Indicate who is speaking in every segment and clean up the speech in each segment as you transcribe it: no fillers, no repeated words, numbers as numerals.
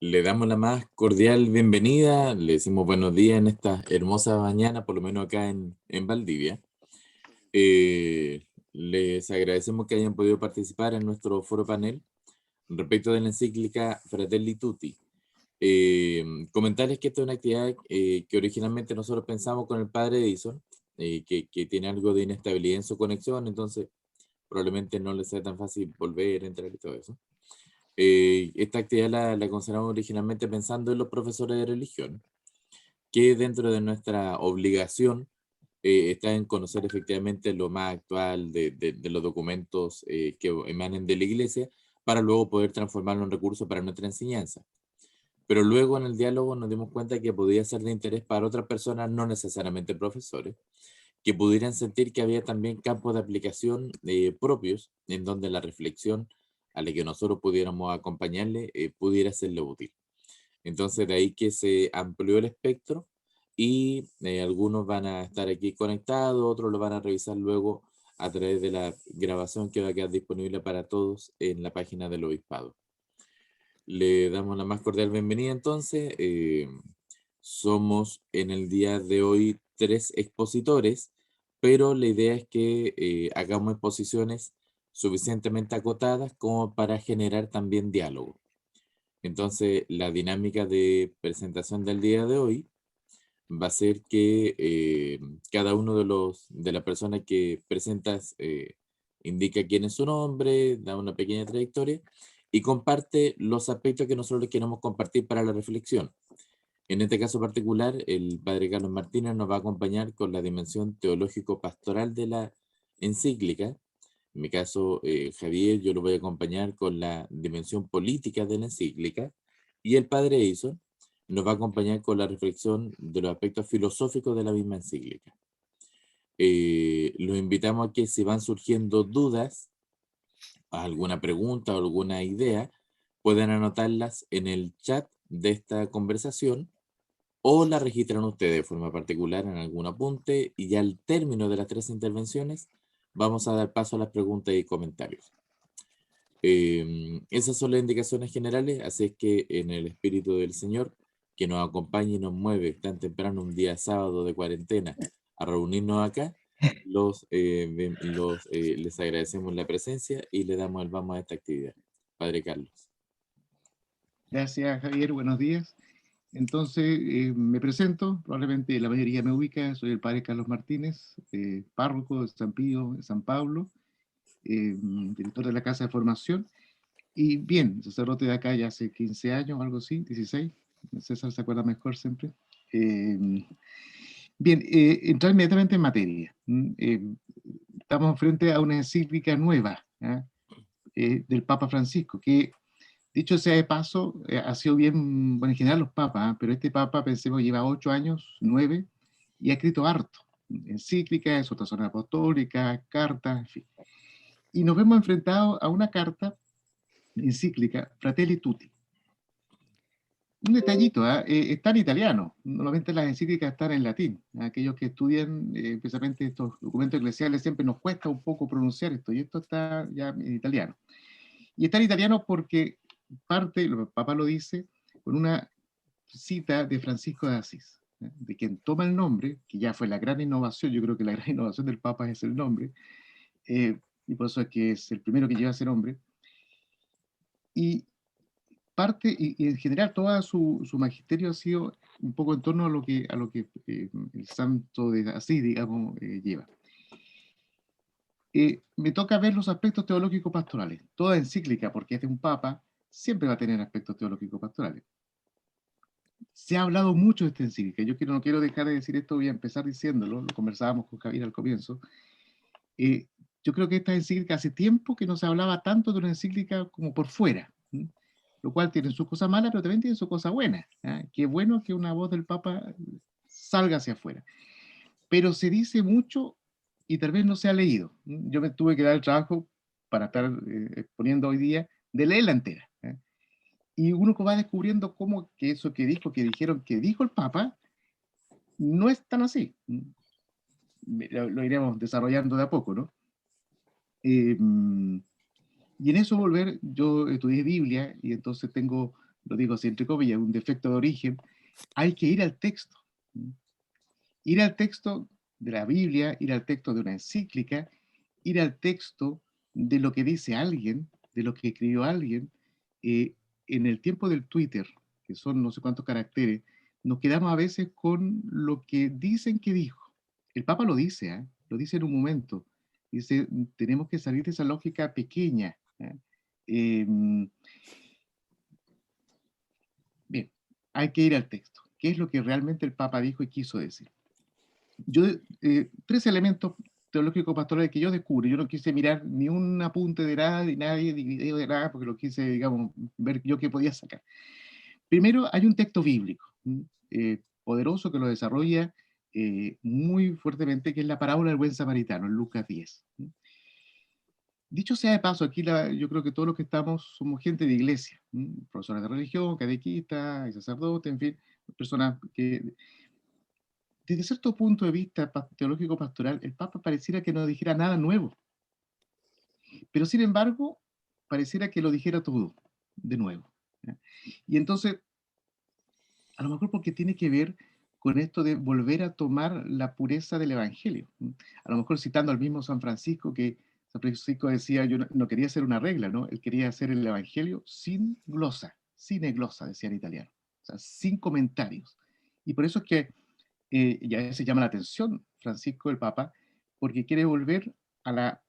Speaker 1: Le damos la más cordial bienvenida, le decimos buenos días en esta hermosa mañana, por lo menos acá en Valdivia. Les agradecemos que hayan podido participar en nuestro foro panel respecto de la encíclica Fratelli Tutti. Comentarles que esta es una actividad que originalmente nosotros pensamos con el padre Edison, que tiene algo de inestabilidad en su conexión, entonces probablemente no le sea tan fácil volver a entrar y todo eso. Esta actividad la consideramos originalmente pensando en los profesores de religión, que dentro de nuestra obligación está en conocer efectivamente lo más actual de los documentos que emanen de la iglesia para luego poder transformarlo en recursos para nuestra enseñanza. Pero luego en el diálogo nos dimos cuenta que podía ser de interés para otras personas, no necesariamente profesores, que pudieran sentir que había también campos de aplicación propios en donde la reflexión a la que nosotros pudiéramos acompañarle pudiera serle útil. Entonces de ahí que se amplió el espectro y algunos van a estar aquí conectados, otros lo van a revisar luego a través de la grabación que va a quedar disponible para todos en la página del Obispado. Le damos la más cordial bienvenida entonces. Somos en el día de hoy 3 expositores, pero la idea es que hagamos exposiciones suficientemente acotadas como para generar también diálogo. Entonces, la dinámica de presentación del día de hoy va a ser que cada uno de las personas que presentas indica quién es su nombre, da una pequeña trayectoria y comparte los aspectos que nosotros queremos compartir para la reflexión. En este caso particular, el padre Carlos Martínez nos va a acompañar con la dimensión teológico-pastoral de la encíclica. En mi caso, Javier, yo lo voy a acompañar con la dimensión política de la encíclica. Y el padre Eison nos va a acompañar con la reflexión de los aspectos filosóficos de la misma encíclica. Los invitamos a que si van surgiendo dudas, alguna pregunta o alguna idea, puedan anotarlas en el chat de esta conversación o la registran ustedes de forma particular en algún apunte y ya al término de las 3 intervenciones vamos a dar paso a las preguntas y comentarios. Esas son las indicaciones generales, así es que en el Espíritu del Señor, que nos acompaña y nos mueve tan temprano un día sábado de cuarentena a reunirnos acá, les agradecemos la presencia y le damos el vamos a esta actividad. Padre Carlos.
Speaker 2: Gracias, Javier. Buenos días. Entonces, me presento, probablemente la mayoría me ubica, soy el padre Carlos Martínez, párroco de San Pío, de San Pablo, director de la Casa de Formación, y bien, sacerdote de acá ya hace 15 años, algo así, 16, César se acuerda mejor siempre. Bien, entrar inmediatamente en materia. Estamos frente a una encíclica nueva del Papa Francisco, que dicho sea de paso, ha sido bien, bueno, en general los papas, pero este papa, pensemos, lleva 8 años, 9, y ha escrito harto, encíclicas, exhortaciones apostólicas, cartas, en fin. Y nos vemos enfrentados a una carta encíclica, Fratelli Tutti. Un detallito, está en italiano, normalmente las encíclicas están en latín. Aquellos que estudian precisamente estos documentos eclesiales siempre nos cuesta un poco pronunciar esto, y esto está ya en italiano. Y está en italiano porque parte, el Papa lo dice, con una cita de Francisco de Asís, de quien toma el nombre, que ya fue la gran innovación, yo creo que la gran innovación del Papa es el nombre, y por eso es que es el primero que lleva ese nombre, y parte, y en general todo su magisterio ha sido un poco en torno a lo que el santo de Asís, digamos, lleva. Me toca ver los aspectos teológicos pastorales. Toda encíclica, porque es de un papa, siempre va a tener aspectos teológicos pastorales. Se ha hablado mucho de esta encíclica. Yo no quiero dejar de decir esto, voy a empezar diciéndolo, lo conversábamos con Javier al comienzo. Yo creo que esta encíclica hace tiempo que no se hablaba tanto de una encíclica como por fuera, ¿sí? Lo cual tiene sus cosas malas, pero también tiene sus cosas buenas. Qué bueno que una voz del Papa salga hacia afuera. Pero se dice mucho y tal vez no se ha leído. Yo me tuve que dar el trabajo para estar exponiendo hoy día de leerla entera. Y uno va descubriendo cómo que eso que dijo, que dijeron, que dijo el Papa, no es tan así. Lo iremos desarrollando de a poco, ¿no? Y en eso volver, yo estudié Biblia y entonces tengo lo digo así entre comillas, un defecto de origen, hay que ir al texto. Ir al texto de la Biblia, ir al texto de una encíclica, ir al texto de lo que dice alguien, de lo que escribió alguien. Eh, en el tiempo del Twitter, que son no sé cuántos caracteres, nos quedamos a veces con lo que dicen que dijo. El Papa lo dice, ¿eh? Lo dice en un momento. Dice, tenemos que salir de esa lógica pequeña. ¿Eh? Eh, bien, hay que ir al texto. ¿Qué es lo que realmente el Papa dijo y quiso decir? Yo, tres elementos teológicos pastorales que yo descubro. Yo no quise mirar ni un apunte de nada, de nadie, ni video de nada, porque lo quise, digamos, ver yo qué podía sacar. Primero, hay un texto bíblico poderoso que lo desarrolla muy fuertemente, que es la parábola del buen samaritano, en Lucas 10. Dicho sea de paso, aquí yo creo que todos los que estamos somos gente de iglesia, profesores de religión, catequistas, sacerdotes, en fin, personas que desde cierto punto de vista teológico pastoral, el Papa pareciera que no dijera nada nuevo, pero sin embargo, pareciera que lo dijera todo de nuevo. ¿Ya? Y entonces, a lo mejor porque tiene que ver con esto de volver a tomar la pureza del Evangelio. A lo mejor citando al mismo San Francisco, que San Francisco decía, yo no quería hacer una regla, ¿no? Él quería hacer el Evangelio sin glosa, sin glosa, decía en italiano, o sea, sin comentarios. Y por eso es que y a veces llama la atención Francisco el Papa, porque quiere volver a la,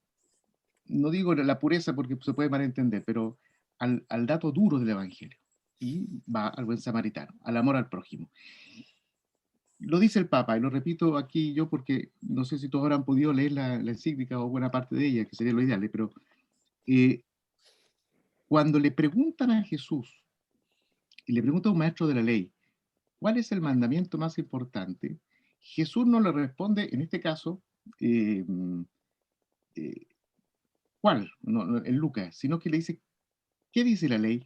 Speaker 2: no digo la pureza porque se puede malentender, pero al dato duro del Evangelio. Y va al buen samaritano, al amor al prójimo. Lo dice el Papa, y lo repito aquí yo porque no sé si todos habrán podido leer la encíclica o buena parte de ella, que sería lo ideal, pero eh, cuando le preguntan a Jesús, y le pregunta a un maestro de la ley, ¿cuál es el mandamiento más importante? Jesús no le responde, en este caso, eh, eh, ¿cuál? En Lucas, sino que le dice, ¿qué dice la ley?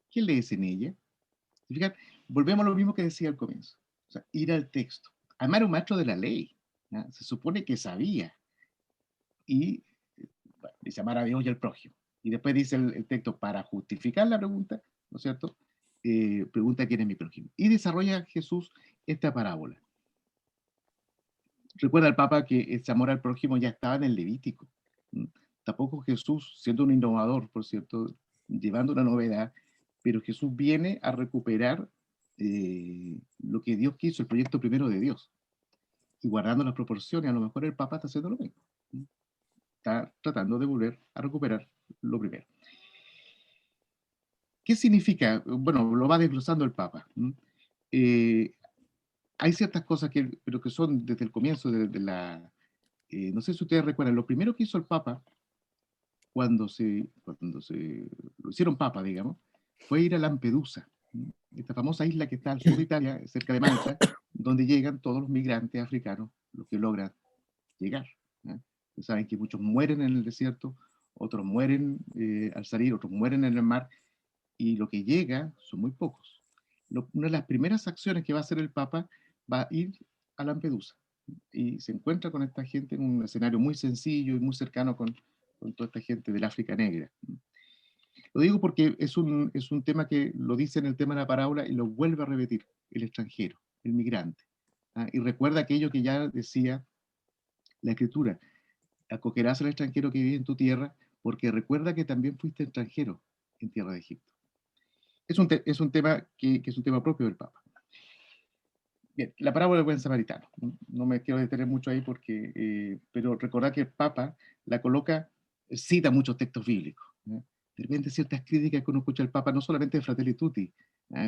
Speaker 2: ¿Qué lees en ella? Fíjate, volvemos a lo mismo que decía al comienzo. O sea, ir al texto. Además era un maestro de la ley. ¿Ya? Se supone que sabía. Y bueno, dice amar a Dios y al prójimo. Y después dice el texto, para justificar la pregunta, ¿no es cierto? Pregunta quién es mi prójimo. Y desarrolla Jesús esta parábola. Recuerda el Papa que ese amor al prójimo ya estaba en el Levítico. ¿Mm? Tampoco Jesús, siendo un innovador, por cierto, llevando una novedad, pero Jesús viene a recuperar lo que Dios quiso, el proyecto primero de Dios, y guardando las proporciones. A lo mejor el Papa está haciendo lo mismo. ¿Mm? Está tratando de volver a recuperar lo primero. ¿Qué significa? Bueno, lo va desglosando el Papa. Hay ciertas cosas pero que son desde el comienzo de la... no sé si ustedes recuerdan, lo primero que hizo el Papa cuando se lo hicieron Papa, digamos, fue ir a Lampedusa, esta famosa isla que está al sur de Italia, cerca de Malta, donde llegan todos los migrantes africanos, los que logran llegar. ¿Eh? Ustedes saben que muchos mueren en el desierto, otros mueren al salir, otros mueren en el mar, y lo que llega son muy pocos. Una de las primeras acciones que va a hacer el Papa va a ir a Lampedusa y se encuentra con esta gente en un escenario muy sencillo y muy cercano con toda esta gente del África negra. Lo digo porque es un tema que lo dice en el tema de la parábola y lo vuelve a repetir, el extranjero, el migrante. ¿Ah? Y recuerda aquello que ya decía la Escritura, acogerás al extranjero que vive en tu tierra, porque recuerda que también fuiste extranjero en tierra de Egipto. Es un tema que es un tema propio del Papa. Bien, la parábola del buen samaritano. No me quiero detener mucho ahí pero recordad que el Papa la coloca, cita muchos textos bíblicos. ¿Eh? De repente ciertas críticas que uno escucha al Papa, no solamente de Fratelli Tutti,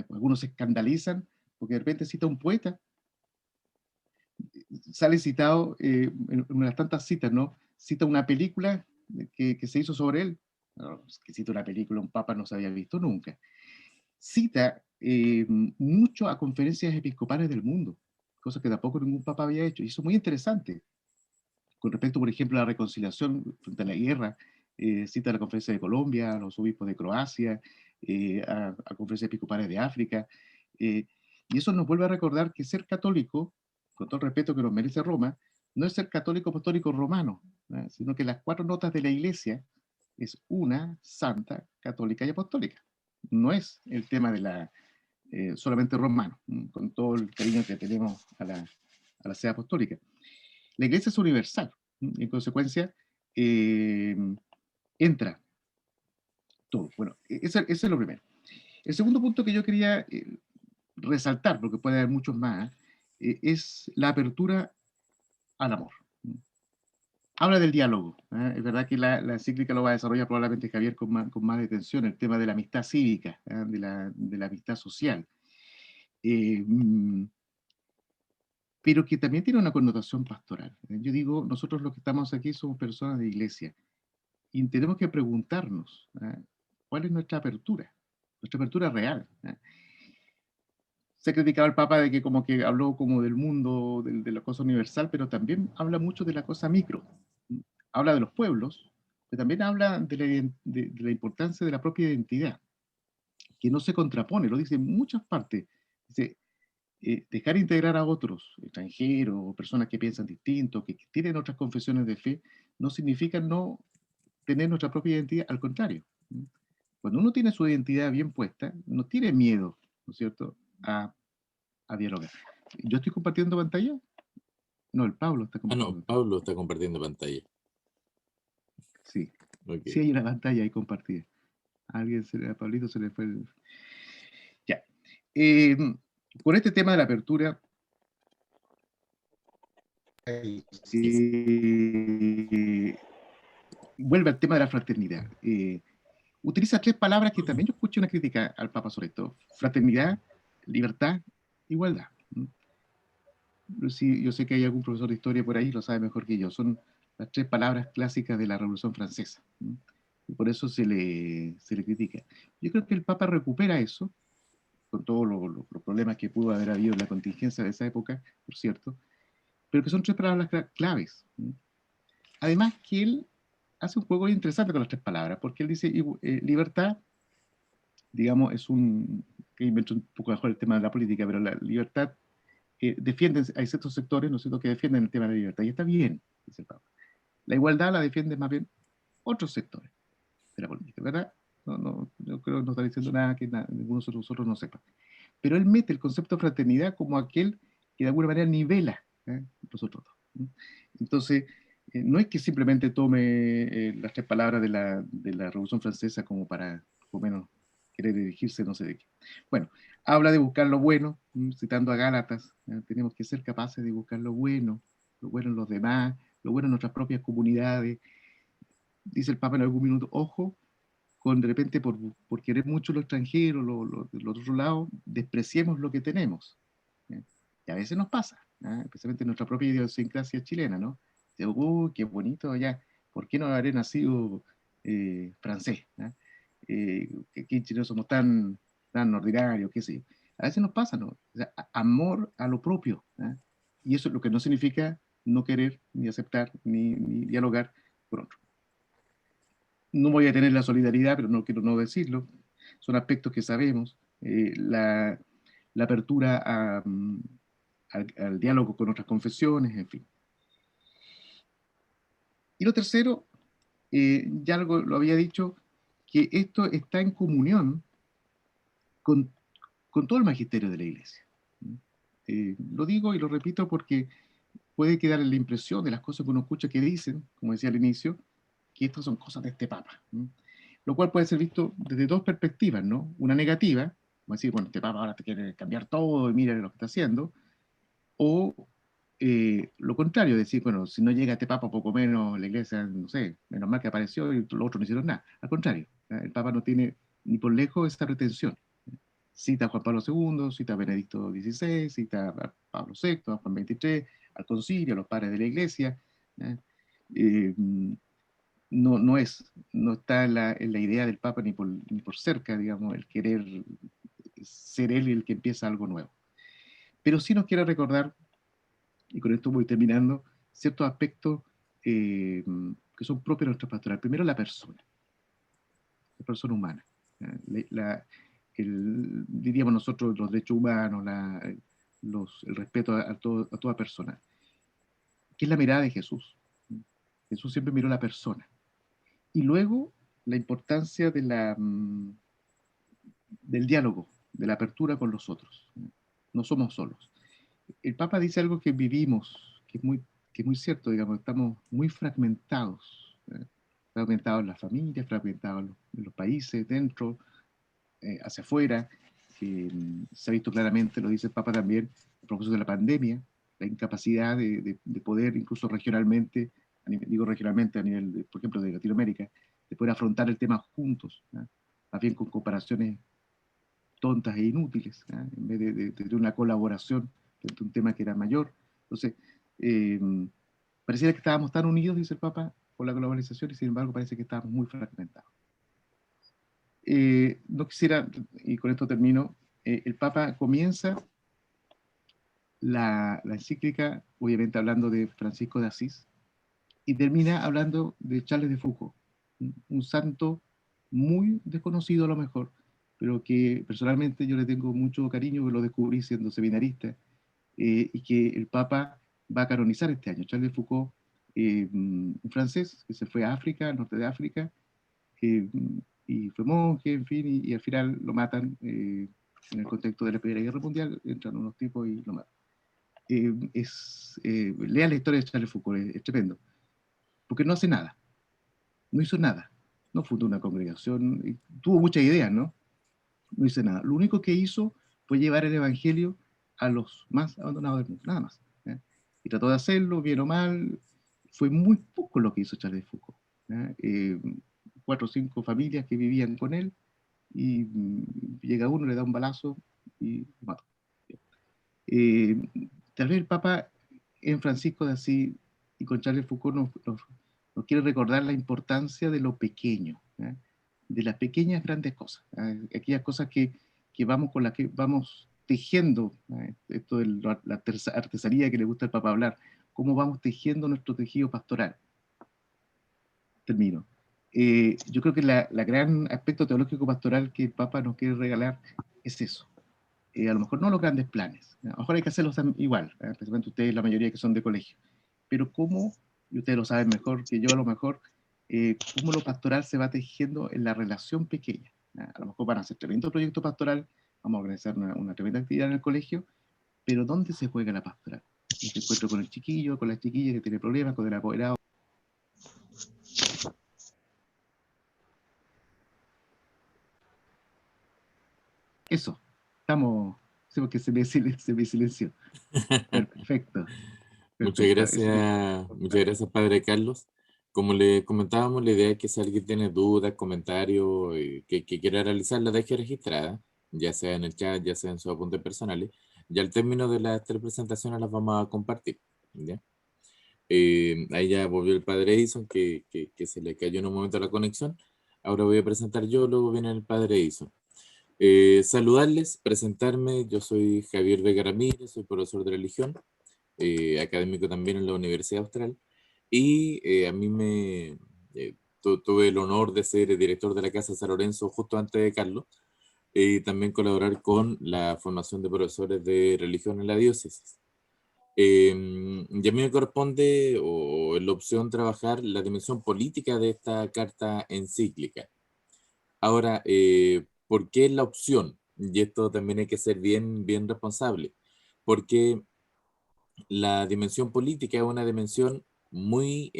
Speaker 2: algunos se escandalizan porque de repente cita a un poeta, sale citado en una de las tantas citas, ¿no? Cita una película que se hizo sobre él. No, que cita una película, un Papa no se había visto nunca. Cita mucho a conferencias episcopales del mundo, cosa que tampoco ningún papa había hecho, y eso es muy interesante. Con respecto, por ejemplo, a la reconciliación frente a la guerra, cita a la conferencia de Colombia, a los obispos de Croacia, a conferencias episcopales de África, eh, y eso nos vuelve a recordar que ser católico, con todo el respeto que nos merece Roma, no es ser católico apostólico romano, sino que las cuatro notas de la iglesia es una, santa, católica y apostólica. no es el tema de solamente romano, con todo el cariño que tenemos a la sede apostólica. La iglesia es universal, y en consecuencia eh, entra todo. Bueno, eso es lo primero. El segundo punto que yo quería resaltar, porque puede haber muchos más, es la apertura al amor. Habla del diálogo. Es verdad que la encíclica lo va a desarrollar probablemente Javier con más detención, el tema de la amistad cívica, de la amistad social. Eh, mm, pero que también tiene una connotación pastoral. Yo digo, nosotros los que estamos aquí somos personas de iglesia y tenemos que preguntarnos cuál es nuestra apertura real. Se ha criticado al Papa de que como que habló como del mundo, de la cosa universal, pero también habla mucho de la cosa micro. Habla de los pueblos, pero también habla de la importancia de la propia identidad, que no se contrapone, lo dice en muchas partes. Dice, dejar integrar a otros, extranjeros, o personas que piensan distinto, que tienen otras confesiones de fe, no significa no tener nuestra propia identidad, al contrario. Cuando uno tiene su identidad bien puesta, no tiene miedo, ¿no es cierto?, a dialogar. ¿Yo estoy compartiendo pantalla? No, el Pablo está
Speaker 1: Ah, no,
Speaker 2: compartiendo pantalla.
Speaker 1: Pablo está compartiendo pantalla.
Speaker 2: Sí,
Speaker 1: Ok.
Speaker 2: sí hay una pantalla ahí compartida. A Pablito se le fue Ya. Eh, con este tema de la apertura,
Speaker 1: Es-
Speaker 2: sí, vuelve al tema de la fraternidad. Utiliza tres palabras que también yo escuché una crítica al Papa sobre esto: fraternidad, libertad, igualdad. Sí, yo sé que hay algún profesor de historia por ahí, lo sabe mejor que yo. Son las tres palabras clásicas de la Revolución Francesa. Y por eso se le critica. Yo creo que el Papa recupera eso, con todos los problemas que pudo haber habido en la contingencia de esa época, por cierto, pero que son tres palabras claves. Además que él hace un juego interesante con las tres palabras, porque él dice libertad, digamos, que inventó un poco mejor el tema de la política, pero la libertad defienden, hay ciertos sectores, ¿no es cierto?, que defienden el tema de la libertad, y está bien, dice el Papa. La igualdad la defienden más bien otros sectores de la política, ¿verdad? Yo creo que no está diciendo nada que ninguno de nosotros no sepa. Pero él mete el concepto de fraternidad como aquel que de alguna manera nivela los otros dos. Entonces, no es que simplemente tome las tres palabras de la Revolución Francesa como para, por lo menos, querer dirigirse no sé de qué. Bueno, habla de buscar lo bueno, citando a Gálatas, tenemos que ser capaces de buscar lo bueno en los demás, lo bueno en nuestras propias comunidades. Dice el Papa en algún minuto, ojo, con de repente por querer mucho lo extranjero, lo otro lado, despreciemos lo que tenemos. ¿eh? Y a veces nos pasa, especialmente en nuestra propia idiosincrasia chilena, ¿no? De, qué bonito allá, ¿por qué no habré nacido francés? Que aquí en Chile somos tan ordinarios, qué sé yo. A veces nos pasa, ¿no? O sea, amor a lo propio. Y eso es lo que no significa no querer, ni aceptar, ni dialogar con otro. No voy a tener la solidaridad, pero no quiero no decirlo. Son aspectos que sabemos. La apertura al diálogo con otras confesiones, en fin. Y lo tercero, ya lo había dicho, que esto está en comunión con, con todo el magisterio de la Iglesia. Lo digo y lo repito porque puede quedar la impresión de las cosas que uno escucha que dicen, como decía al inicio, que estas son cosas de este Papa. Lo cual puede ser visto desde dos perspectivas, ¿no? Una negativa, como decir, bueno, este Papa ahora te quiere cambiar todo y mira lo que está haciendo, o lo contrario, decir, bueno, si no llega este Papa, poco menos la Iglesia, no sé, menos mal que apareció y los otros no hicieron nada. Al contrario, el Papa no tiene ni por lejos esta pretensión. Cita a Juan Pablo II, cita a Benedicto XVI, cita a Pablo VI, a Juan XXIII, al concilio, a los padres de la Iglesia. ¿eh? Eh, no está en la idea del Papa ni por cerca, digamos, el querer ser él el que empieza algo nuevo. Pero sí nos quiere recordar, y con esto voy terminando, ciertos aspectos que son propios de nuestra pastoral. Primero, la persona humana. Diríamos nosotros los derechos humanos, el respeto a toda persona, que es la mirada de Jesús. Jesús siempre miró a la persona. Y luego, la importancia del diálogo, de la apertura con los otros. No somos solos. El Papa dice algo que vivimos, que es muy cierto, digamos, estamos muy fragmentados, fragmentados en las familias, fragmentados en los países, dentro, hacia afuera, que se ha visto claramente, lo dice el Papa también, a propósito de la pandemia, la incapacidad de poder, incluso regionalmente, digo regionalmente a nivel, por ejemplo, de Latinoamérica, de poder afrontar el tema juntos, ¿no? Más bien con comparaciones tontas e inútiles, ¿no? En vez de una colaboración frente a un tema que era mayor. Entonces, eh, pareciera que estábamos tan unidos, dice el Papa, por la globalización, y sin embargo parece que estábamos muy fragmentados. No quisiera, y con esto termino, el Papa comienza la encíclica, obviamente hablando de Francisco de Asís, y termina hablando de Charles de Foucault, un santo muy desconocido a lo mejor, pero que personalmente yo le tengo mucho cariño, que lo descubrí siendo seminarista, y que el Papa va a canonizar este año. Charles de Foucault, un francés que se fue a África, al norte de África, eh, y fue monje, en fin, y al final lo matan en el contexto de la Primera Guerra Mundial, entran unos tipos y lo matan. Lea la historia de Charles Foucault, es tremendo, porque no hace nada, no hizo nada, no fundó una congregación, tuvo muchas ideas, ¿no? No hizo nada. Lo único que hizo fue llevar el Evangelio a los más abandonados del mundo, nada más. ¿Eh? Y trató de hacerlo, bien o mal, fue muy poco lo que hizo Charles Foucault. ¿Eh? 4 o 5 familias que vivían con él, y llega uno, le da un balazo y lo mata. Eh, Tal vez el Papa en Francisco de Asís y con Charles Foucault nos quiere recordar la importancia de lo pequeño, ¿eh? De las pequeñas grandes cosas, ¿eh? Aquellas cosas que vamos con las que vamos tejiendo, ¿eh? Esto de la artesanía que le gusta al Papa hablar, cómo vamos tejiendo nuestro tejido pastoral. Termino. Yo creo que la gran aspecto teológico pastoral que el Papa nos quiere regalar es eso. A lo mejor no los grandes planes, a lo mejor hay que hacerlos igual, especialmente ustedes, la mayoría que son de colegio, pero cómo, y ustedes lo saben mejor que yo a lo mejor, cómo lo pastoral se va tejiendo en la relación pequeña. A lo mejor van a hacer tremendo proyecto pastoral, vamos a organizar una tremenda actividad en el colegio, pero ¿dónde se juega la pastoral? En este encuentro con el chiquillo, con la chiquilla que tiene problemas, con el apoderado. Eso, estamos, sí, porque se me silenció. Perfecto, perfecto.
Speaker 1: Muchas gracias, Padre Carlos. Como le comentábamos, la idea es que si alguien tiene dudas, comentarios, que quiera realizar, la deje registrada, ya sea en el chat, ya sea en sus apuntes personales. Ya al término de las 3 presentaciones las vamos a compartir, ¿ya? Ahí ya volvió el Padre Edison, que se le cayó en un momento la conexión. Ahora voy a presentar yo, luego viene el Padre Edison. Saludarles, presentarme, yo soy Javier Vega Ramírez, soy profesor de religión, académico también en la Universidad Austral, y a mí tuve el honor de ser director de la Casa San Lorenzo justo antes de Carlos, y también colaborar con la formación de profesores de religión en la diócesis. Y a mí me corresponde, o es la opción, trabajar la dimensión política de esta carta encíclica. Ahora, ¿por qué la opción? Y esto también hay que ser bien responsable, porque la dimensión política es una dimensión muy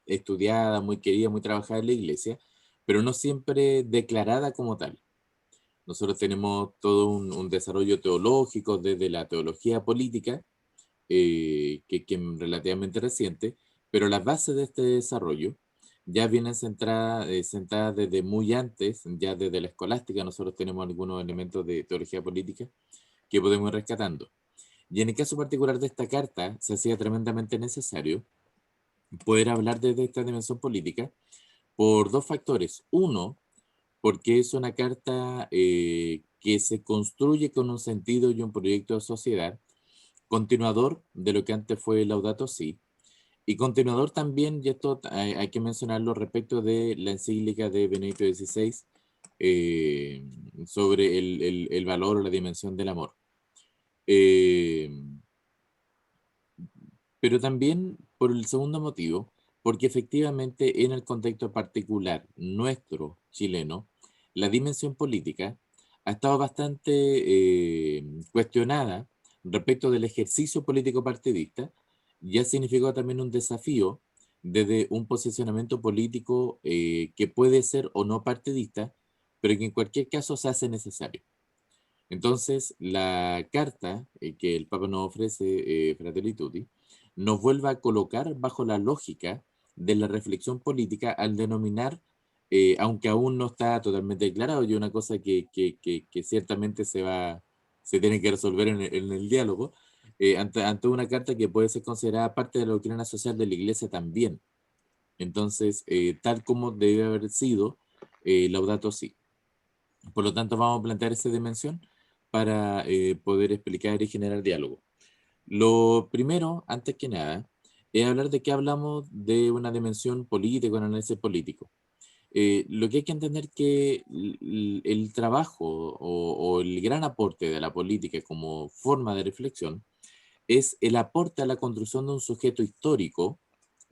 Speaker 1: estudiada, muy querida, muy trabajada en la iglesia, pero no siempre declarada como tal. Nosotros tenemos todo un desarrollo teológico desde la teología política, que es relativamente reciente, pero las bases de este desarrollo ya vienen sentadas desde muy antes, ya desde la escolástica. Nosotros tenemos algunos elementos de teología política que podemos ir rescatando. Y en el caso particular de esta carta, se hacía tremendamente necesario poder hablar desde esta dimensión política por 2 factores. Uno, porque es una carta que se construye con un sentido y un proyecto de sociedad continuador de lo que antes fue Laudato Si, y continuador también, y esto hay que mencionarlo respecto de la encíclica de Benedicto XVI sobre el valor o la dimensión del amor. Eh, pero también por el segundo motivo, porque efectivamente en el contexto particular nuestro chileno, la dimensión política ha estado bastante cuestionada respecto del ejercicio político partidista y ha significado también un desafío desde un posicionamiento político que puede ser o no partidista, pero que en cualquier caso se hace necesario. Entonces, la carta que el Papa nos ofrece, Fratelli Tutti, nos vuelve a colocar bajo la lógica de la reflexión política al denominar, aunque aún no está totalmente declarado, y una cosa que ciertamente se tiene que resolver en el diálogo, ante una carta que puede ser considerada parte de la doctrina social de la Iglesia también. Entonces, tal como debe haber sido Laudato Si. Por lo tanto, vamos a plantear esa dimensión para poder explicar y generar diálogo. Lo primero, antes que nada, es hablar de que hablamos de una dimensión política, un análisis político. Lo que hay que entender que el trabajo o el gran aporte de la política como forma de reflexión es el aporte a la construcción de un sujeto histórico.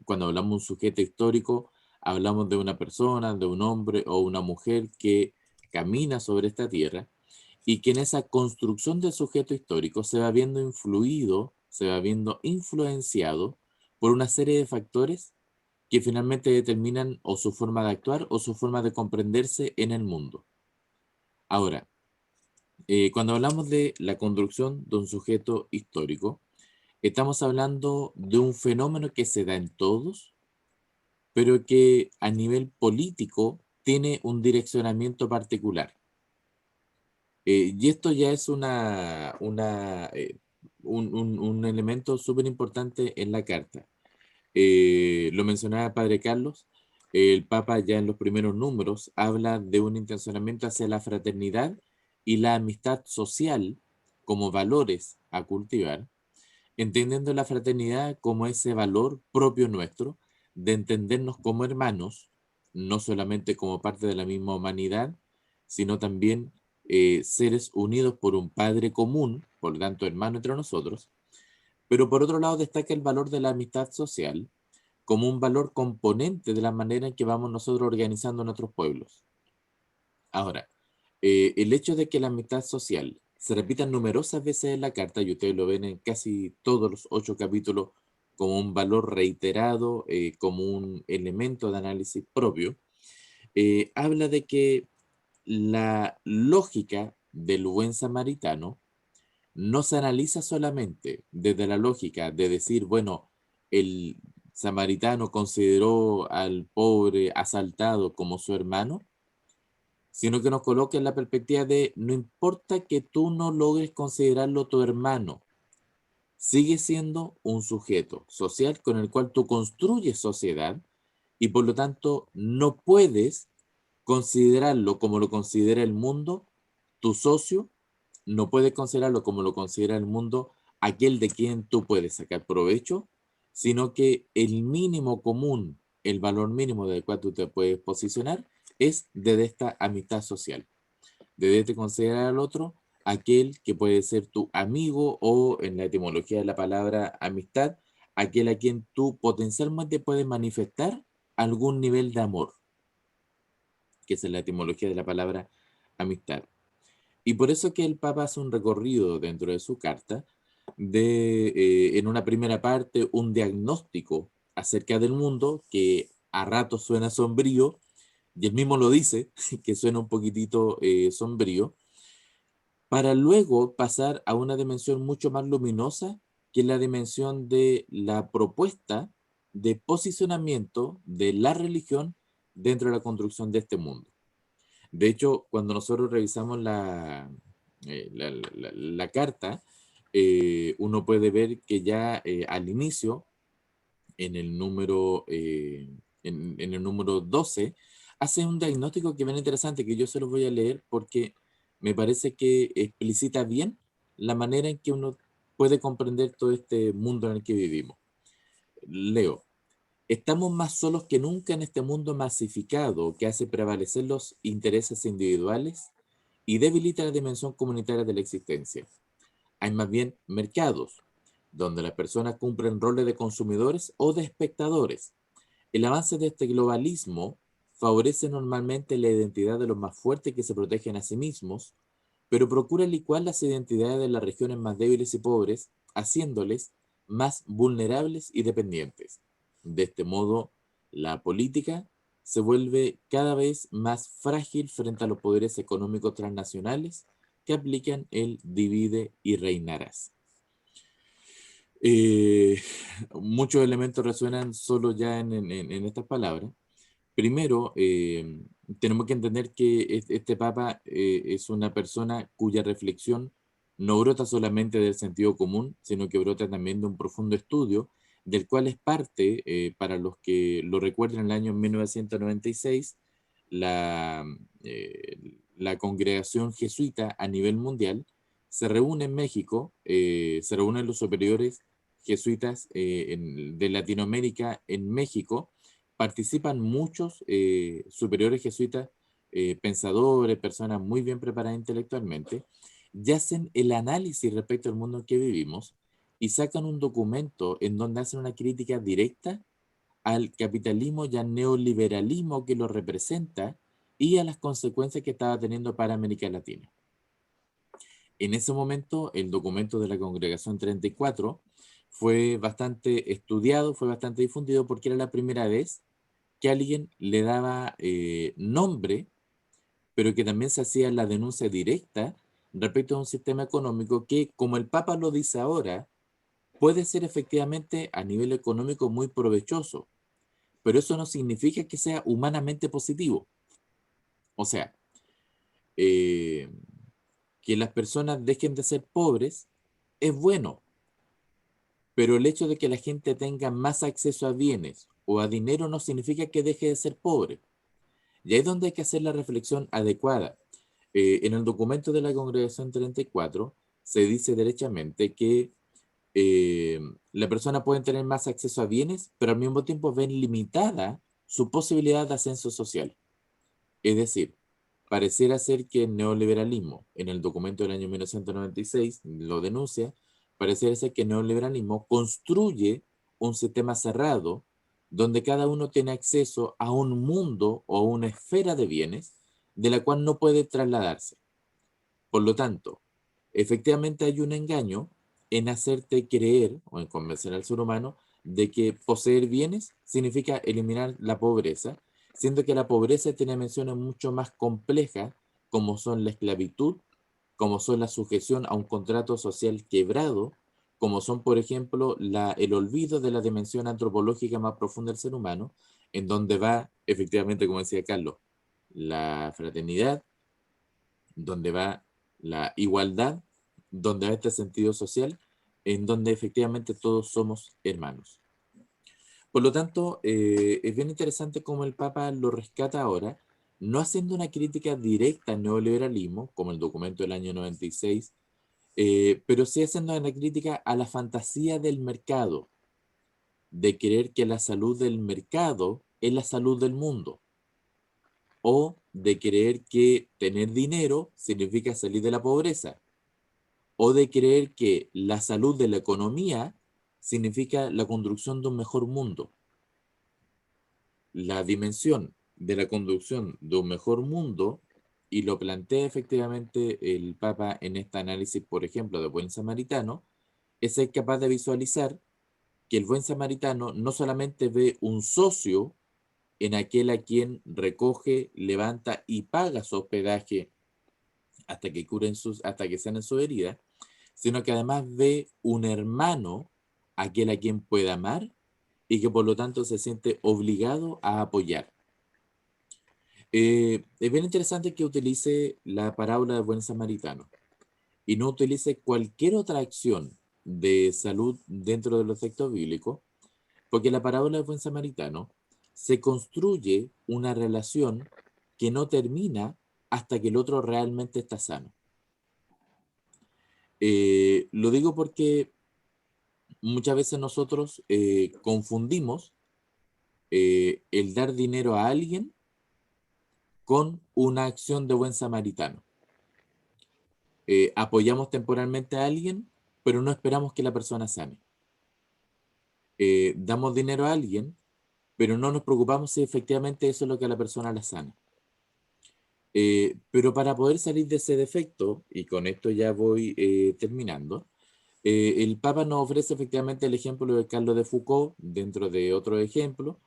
Speaker 1: Cuando hablamos de un sujeto histórico, hablamos de una persona, de un hombre o una mujer que camina sobre esta tierra y que en esa construcción del sujeto histórico se va viendo influido, se va viendo influenciado por una serie de factores que finalmente determinan o su forma de actuar o su forma de comprenderse en el mundo. Ahora, cuando hablamos de la construcción de un sujeto histórico, estamos hablando de un fenómeno que se da en todos, pero que a nivel político tiene un direccionamiento particular. Y esto ya es un elemento súper importante en la carta. Lo mencionaba el Padre Carlos, el Papa ya en los primeros números habla de un intencionamiento hacia la fraternidad y la amistad social como valores a cultivar, entendiendo la fraternidad como ese valor propio nuestro, de entendernos como hermanos, no solamente como parte de la misma humanidad, sino también seres unidos por un Padre común, por lo tanto hermano entre nosotros, pero por otro lado destaca el valor de la amistad social como un valor componente de la manera en que vamos nosotros organizando nuestros pueblos. Ahora, el hecho de que la amistad social se repita numerosas veces en la carta, y ustedes lo ven en casi todos los 8 capítulos como un valor reiterado, como un elemento de análisis propio, habla de que la lógica del buen samaritano no se analiza solamente desde la lógica de decir, bueno, el samaritano consideró al pobre asaltado como su hermano, sino que nos coloca en la perspectiva de no importa que tú no logres considerarlo tu hermano, sigue siendo un sujeto social con el cual tú construyes sociedad y por lo tanto no puedes considerarlo como lo considera el mundo tu socio, no puedes considerarlo como lo considera el mundo aquel de quien tú puedes sacar provecho, sino que el mínimo común, el valor mínimo del cual tú te puedes posicionar es desde esta amistad social, desde considerar al otro aquel que puede ser tu amigo o en la etimología de la palabra amistad, aquel a quien tú potencialmente puedes manifestar algún nivel de amor, que es la etimología de la palabra amistad. Y por eso que el Papa hace un recorrido dentro de su carta en una primera parte, un diagnóstico acerca del mundo que a ratos suena sombrío, y él mismo lo dice, que suena un poquitito sombrío, para luego pasar a una dimensión mucho más luminosa, que es la dimensión de la propuesta de posicionamiento de la religión dentro de la construcción de este mundo. De hecho, cuando nosotros revisamos la carta, uno puede ver que ya al inicio, en el número, en el número 12, hace un diagnóstico que es bien interesante, que yo se los voy a leer porque me parece que explicita bien la manera en que uno puede comprender todo este mundo en el que vivimos. Leo. Estamos más solos que nunca en este mundo masificado que hace prevalecer los intereses individuales y debilita la dimensión comunitaria de la existencia. Hay más bien mercados, donde las personas cumplen roles de consumidores o de espectadores. El avance de este globalismo favorece normalmente la identidad de los más fuertes que se protegen a sí mismos, pero procura licuar las identidades de las regiones más débiles y pobres, haciéndoles más vulnerables y dependientes. De este modo, la política se vuelve cada vez más frágil frente a los poderes económicos transnacionales que aplican el divide y reinarás. Eh, Muchos elementos resuenan solo ya en estas palabras. Primero, tenemos que entender que este Papa es una persona cuya reflexión no brota solamente del sentido común, sino que brota también de un profundo estudio, del cual es parte, para los que lo recuerdan, en el año 1996, la, la congregación jesuita a nivel mundial se reúne en México, se reúnen los superiores jesuitas de Latinoamérica en México. Participan muchos superiores jesuitas, pensadores, personas muy bien preparadas intelectualmente, y hacen el análisis respecto al mundo en que vivimos y sacan un documento en donde hacen una crítica directa al capitalismo y al neoliberalismo que lo representa y a las consecuencias que estaba teniendo para América Latina. En ese momento, el documento de la Congregación 34 fue bastante estudiado, fue bastante difundido, porque era la primera vez que alguien le daba nombre, pero que también se hacía la denuncia directa respecto a un sistema económico que, como el Papa lo dice ahora, puede ser efectivamente a nivel económico muy provechoso, pero eso no significa que sea humanamente positivo. O sea, eh, que las personas dejen de ser pobres es bueno, pero el hecho de que la gente tenga más acceso a bienes o a dinero no significa que deje de ser pobre. Y ahí es donde hay que hacer la reflexión adecuada. En el documento de la Congregación 34 se dice derechamente que eh, la persona puede tener más acceso a bienes, pero al mismo tiempo ven limitada su posibilidad de ascenso social. Es decir, pareciera ser que el neoliberalismo, en el documento del año 1996 lo denuncia, pareciera ser que el neoliberalismo construye un sistema cerrado donde cada uno tiene acceso a un mundo o una esfera de bienes de la cual no puede trasladarse. Por lo tanto, efectivamente hay un engaño en hacerte creer o en convencer al ser humano de que poseer bienes significa eliminar la pobreza, siendo que la pobreza tiene dimensiones mucho más complejas, como son la esclavitud, como son la sujeción a un contrato social quebrado, como son, por ejemplo, el olvido de la dimensión antropológica más profunda del ser humano, en donde va, efectivamente, como decía Carlos, la fraternidad, donde va la igualdad, donde va este sentido social, en donde efectivamente todos somos hermanos. Por lo tanto, es bien interesante cómo el Papa lo rescata ahora, no haciendo una crítica directa al neoliberalismo, como el documento del año 96, pero sí haciendo una crítica a la fantasía del mercado, de creer que la salud del mercado es la salud del mundo, o de creer que tener dinero significa salir de la pobreza, o de creer que la salud de la economía significa la construcción de un mejor mundo. La dimensión de la construcción de un mejor mundo, y lo plantea efectivamente el Papa en este análisis, por ejemplo, de Buen Samaritano, es ser capaz de visualizar que el buen samaritano no solamente ve un socio en aquel a quien recoge, levanta y paga su hospedaje hasta que hasta que sanen su herida, sino que además ve un hermano, aquel a quien puede amar y que por lo tanto se siente obligado a apoyar. Es bien interesante que utilice la parábola del buen samaritano y no utilice cualquier otra acción de salud dentro de los textos bíblicos, porque la parábola del buen samaritano se construye una relación que no termina hasta que el otro realmente está sano. Lo digo porque muchas veces nosotros confundimos el dar dinero a alguien con una acción de buen samaritano. Apoyamos temporalmente a alguien, pero no esperamos que la persona sane. Damos dinero a alguien, pero no nos preocupamos si efectivamente eso es lo que a la persona la sana. Pero para poder salir de ese defecto, y con esto ya voy terminando, el Papa nos ofrece efectivamente el ejemplo de Carlos de Foucault, dentro de otro ejemplo,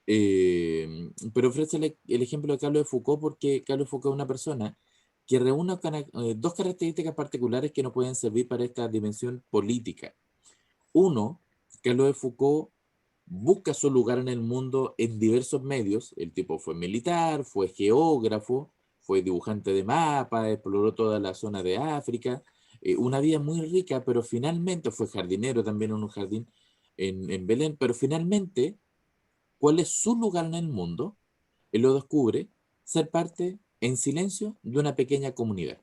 Speaker 1: pero ofrece el ejemplo de Carlos de Foucault porque Carlos de Foucault es una persona que reúne dos características particulares que nos pueden servir para esta dimensión política. Uno, Carlos de Foucault busca su lugar en el mundo en diversos medios. El tipo fue militar, fue geógrafo, fue dibujante de mapas, exploró toda la zona de África, una vida muy rica, pero finalmente fue jardinero también en un jardín en Belén, pero finalmente, ¿cuál es su lugar en el mundo? Él lo descubre, ser parte en silencio de una pequeña comunidad.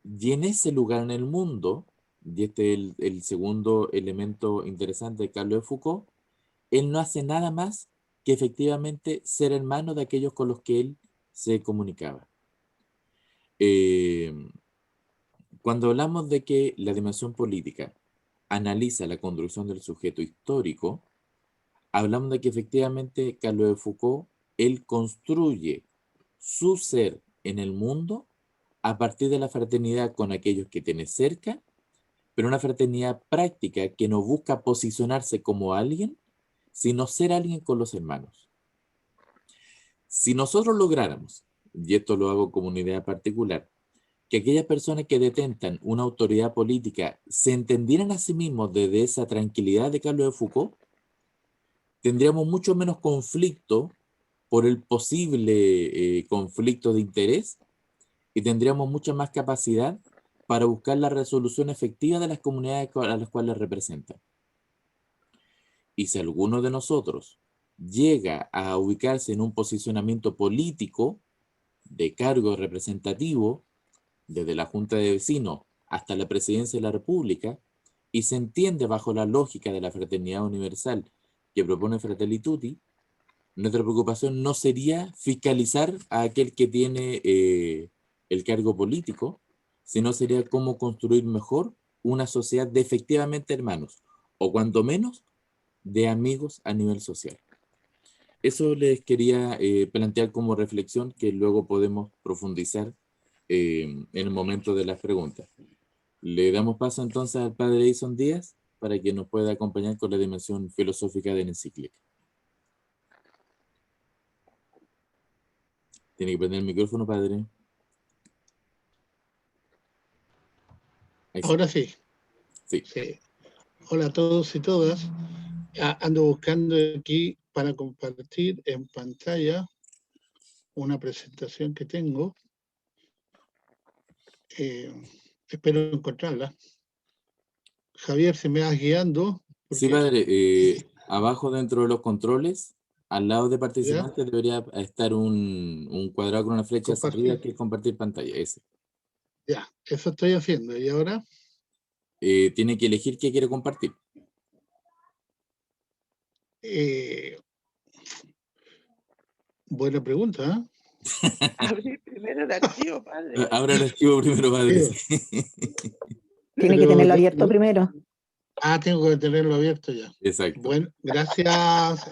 Speaker 1: Y en ese lugar en el mundo, y este es el segundo elemento interesante de Carlos de Foucault, él no hace nada más que efectivamente ser hermano de aquellos con los que él se comunicaba. Eh, Cuando hablamos de que la dimensión política analiza la construcción del sujeto histórico, hablamos de que efectivamente Carlos de Foucault, él construye su ser en el mundo a partir de la fraternidad con aquellos que tiene cerca, pero una fraternidad práctica que no busca posicionarse como alguien, sino ser alguien con los hermanos. Si nosotros lográramos, y esto lo hago como una idea particular, que aquellas personas que detentan una autoridad política se entendieran a sí mismos desde esa tranquilidad de Carlos de Foucault, tendríamos mucho menos conflicto por el posible conflicto de interés y tendríamos mucha más capacidad para buscar la resolución efectiva de las comunidades a las cuales representan. Y si alguno de nosotros llega a ubicarse en un posicionamiento político de cargo representativo, desde la Junta de Vecinos hasta la Presidencia de la República, y se entiende bajo la lógica de la fraternidad universal que propone Fratelli Tutti, nuestra preocupación no sería fiscalizar a aquel que tiene el cargo político, sino sería cómo construir mejor una sociedad de efectivamente hermanos, o cuanto menos de amigos a nivel social. Eso les quería plantear como reflexión que luego podemos profundizar en el momento de las preguntas. Le damos paso entonces al padre Edison Díaz para que nos pueda acompañar con la dimensión filosófica de la encíclica. Tiene que prender el micrófono, padre. Ahí sí.
Speaker 3: Ahora sí,
Speaker 1: Sí.
Speaker 3: sí. Hola a todos y todas. Ando buscando aquí para compartir en pantalla una presentación que tengo. Espero encontrarla. Javier, si me vas guiando.
Speaker 1: Sí,
Speaker 3: Porque,
Speaker 1: padre. Abajo dentro de los controles, al lado de
Speaker 3: ¿ya?
Speaker 1: participantes, debería estar un cuadrado con una flecha hacia arriba
Speaker 3: Compartir.
Speaker 1: que es compartir pantalla. Ese.
Speaker 3: Ya, eso estoy haciendo. Y ahora,
Speaker 1: Tiene que elegir qué quiere compartir.
Speaker 3: buena pregunta, ¿eh?
Speaker 4: Abrir primero el archivo, padre.
Speaker 1: Abra el archivo primero, padre.
Speaker 5: Tiene que tenerlo abierto primero.
Speaker 3: Tengo que tenerlo abierto ya.
Speaker 1: Exacto.
Speaker 3: Bueno, gracias,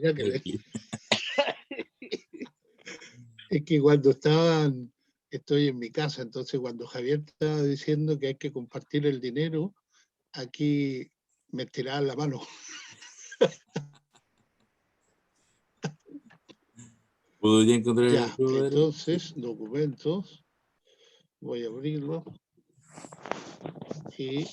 Speaker 3: Jacqueline. Es que cuando estoy en mi casa, entonces cuando Javier estaba diciendo que hay que compartir el dinero, aquí me tiraban la mano.
Speaker 1: ¿Puedo ya encontrar el
Speaker 3: Ya,
Speaker 1: archivo, padre?
Speaker 3: entonces, documentos, voy a abrirlo y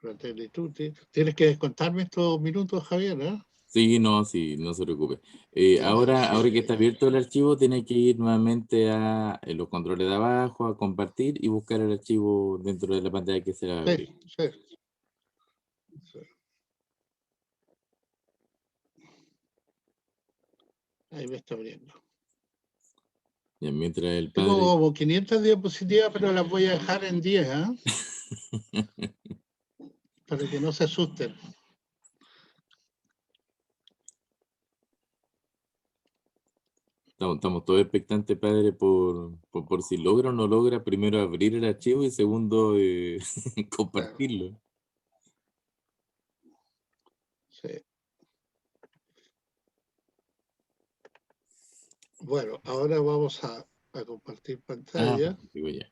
Speaker 3: Fratelli Tutti. Tienes que descontarme estos minutos, Javier, ¿eh?
Speaker 1: Sí, no se preocupe.
Speaker 3: Ya,
Speaker 1: Ahora que está
Speaker 3: sí,
Speaker 1: abierto el archivo, tiene que ir nuevamente a los controles de abajo, a compartir y buscar el archivo dentro de la pantalla que se va a abrir.
Speaker 3: sí. Ahí me está abriendo.
Speaker 1: Y mientras el
Speaker 3: Tengo
Speaker 1: padre...
Speaker 3: como 500 diapositivas, pero las voy a dejar en 10, ¿eh? Para que no se asusten.
Speaker 1: Estamos todos expectantes, padre, por si logra o no logra, primero abrir el archivo y segundo compartirlo.
Speaker 3: Sí. Bueno, ahora vamos a compartir
Speaker 1: Ah,
Speaker 3: pantalla.
Speaker 1: fantástico, ya.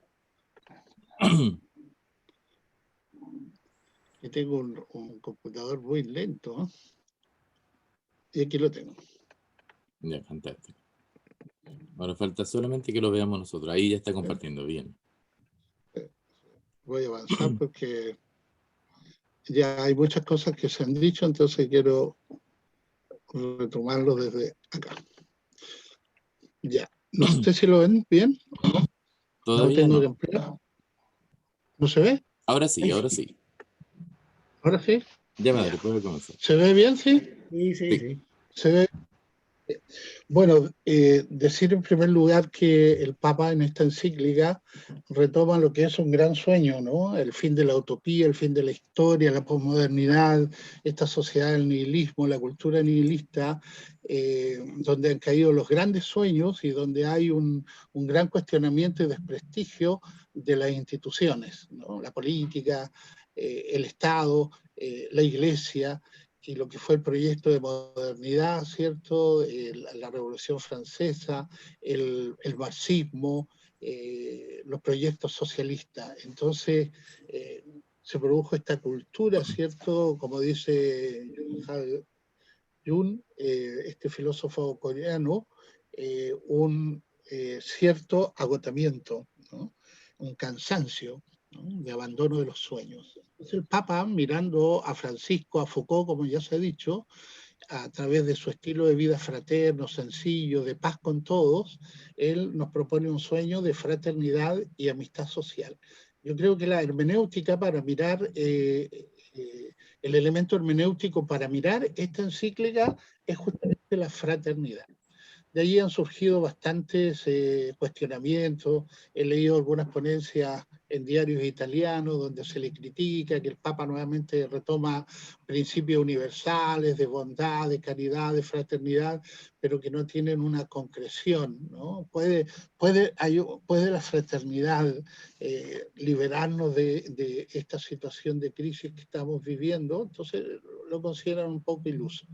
Speaker 3: Y tengo un computador muy lento, ¿no? Y aquí lo tengo.
Speaker 1: Ya, fantástico. Ahora falta solamente que lo veamos nosotros. Ahí ya está compartiendo bien.
Speaker 3: Voy a avanzar porque ya hay muchas cosas que se han dicho, entonces quiero retomarlo desde acá. Ya. No sé si lo ven bien. ¿No
Speaker 1: Todavía
Speaker 3: tengo que
Speaker 1: no.
Speaker 3: ampliar? ¿No se ve?
Speaker 1: Ahora sí, ahora sí.
Speaker 3: ¿Ahora sí?
Speaker 1: Ya,
Speaker 3: Ya.
Speaker 1: madre, puede comenzar.
Speaker 3: ¿Se ve bien, sí?
Speaker 6: Sí, sí,
Speaker 1: Sí.
Speaker 6: sí.
Speaker 3: Se ve. Bueno, decir en primer lugar que el Papa en esta encíclica retoma lo que es un gran sueño, ¿no? El fin de la utopía, el fin de la historia, la posmodernidad, esta sociedad del nihilismo, la cultura nihilista, donde han caído los grandes sueños y donde hay un gran cuestionamiento y desprestigio de las instituciones, ¿no? La política, el Estado, la Iglesia, y lo que fue el proyecto de modernidad, ¿cierto? La Revolución Francesa, el marxismo, los proyectos socialistas. Entonces, se produjo esta cultura, ¿cierto? Como dice Jung, este filósofo coreano, un cierto agotamiento, ¿no? Un cansancio, ¿no? De abandono de los sueños. Entonces el Papa, mirando a Francisco, a Foucault, como ya se ha dicho, a través de su estilo de vida fraterno, sencillo, de paz con todos, él nos propone un sueño de fraternidad y amistad social. Yo creo que la hermenéutica para mirar, el elemento hermenéutico para mirar esta encíclica es justamente la fraternidad. De ahí han surgido bastantes cuestionamientos. He leído algunas ponencias en diarios italianos donde se le critica que el Papa nuevamente retoma principios universales de bondad, de caridad, de fraternidad, pero que no tienen una concreción, ¿no? Puede la fraternidad liberarnos de esta situación de crisis que estamos viviendo, entonces lo consideran un poco iluso.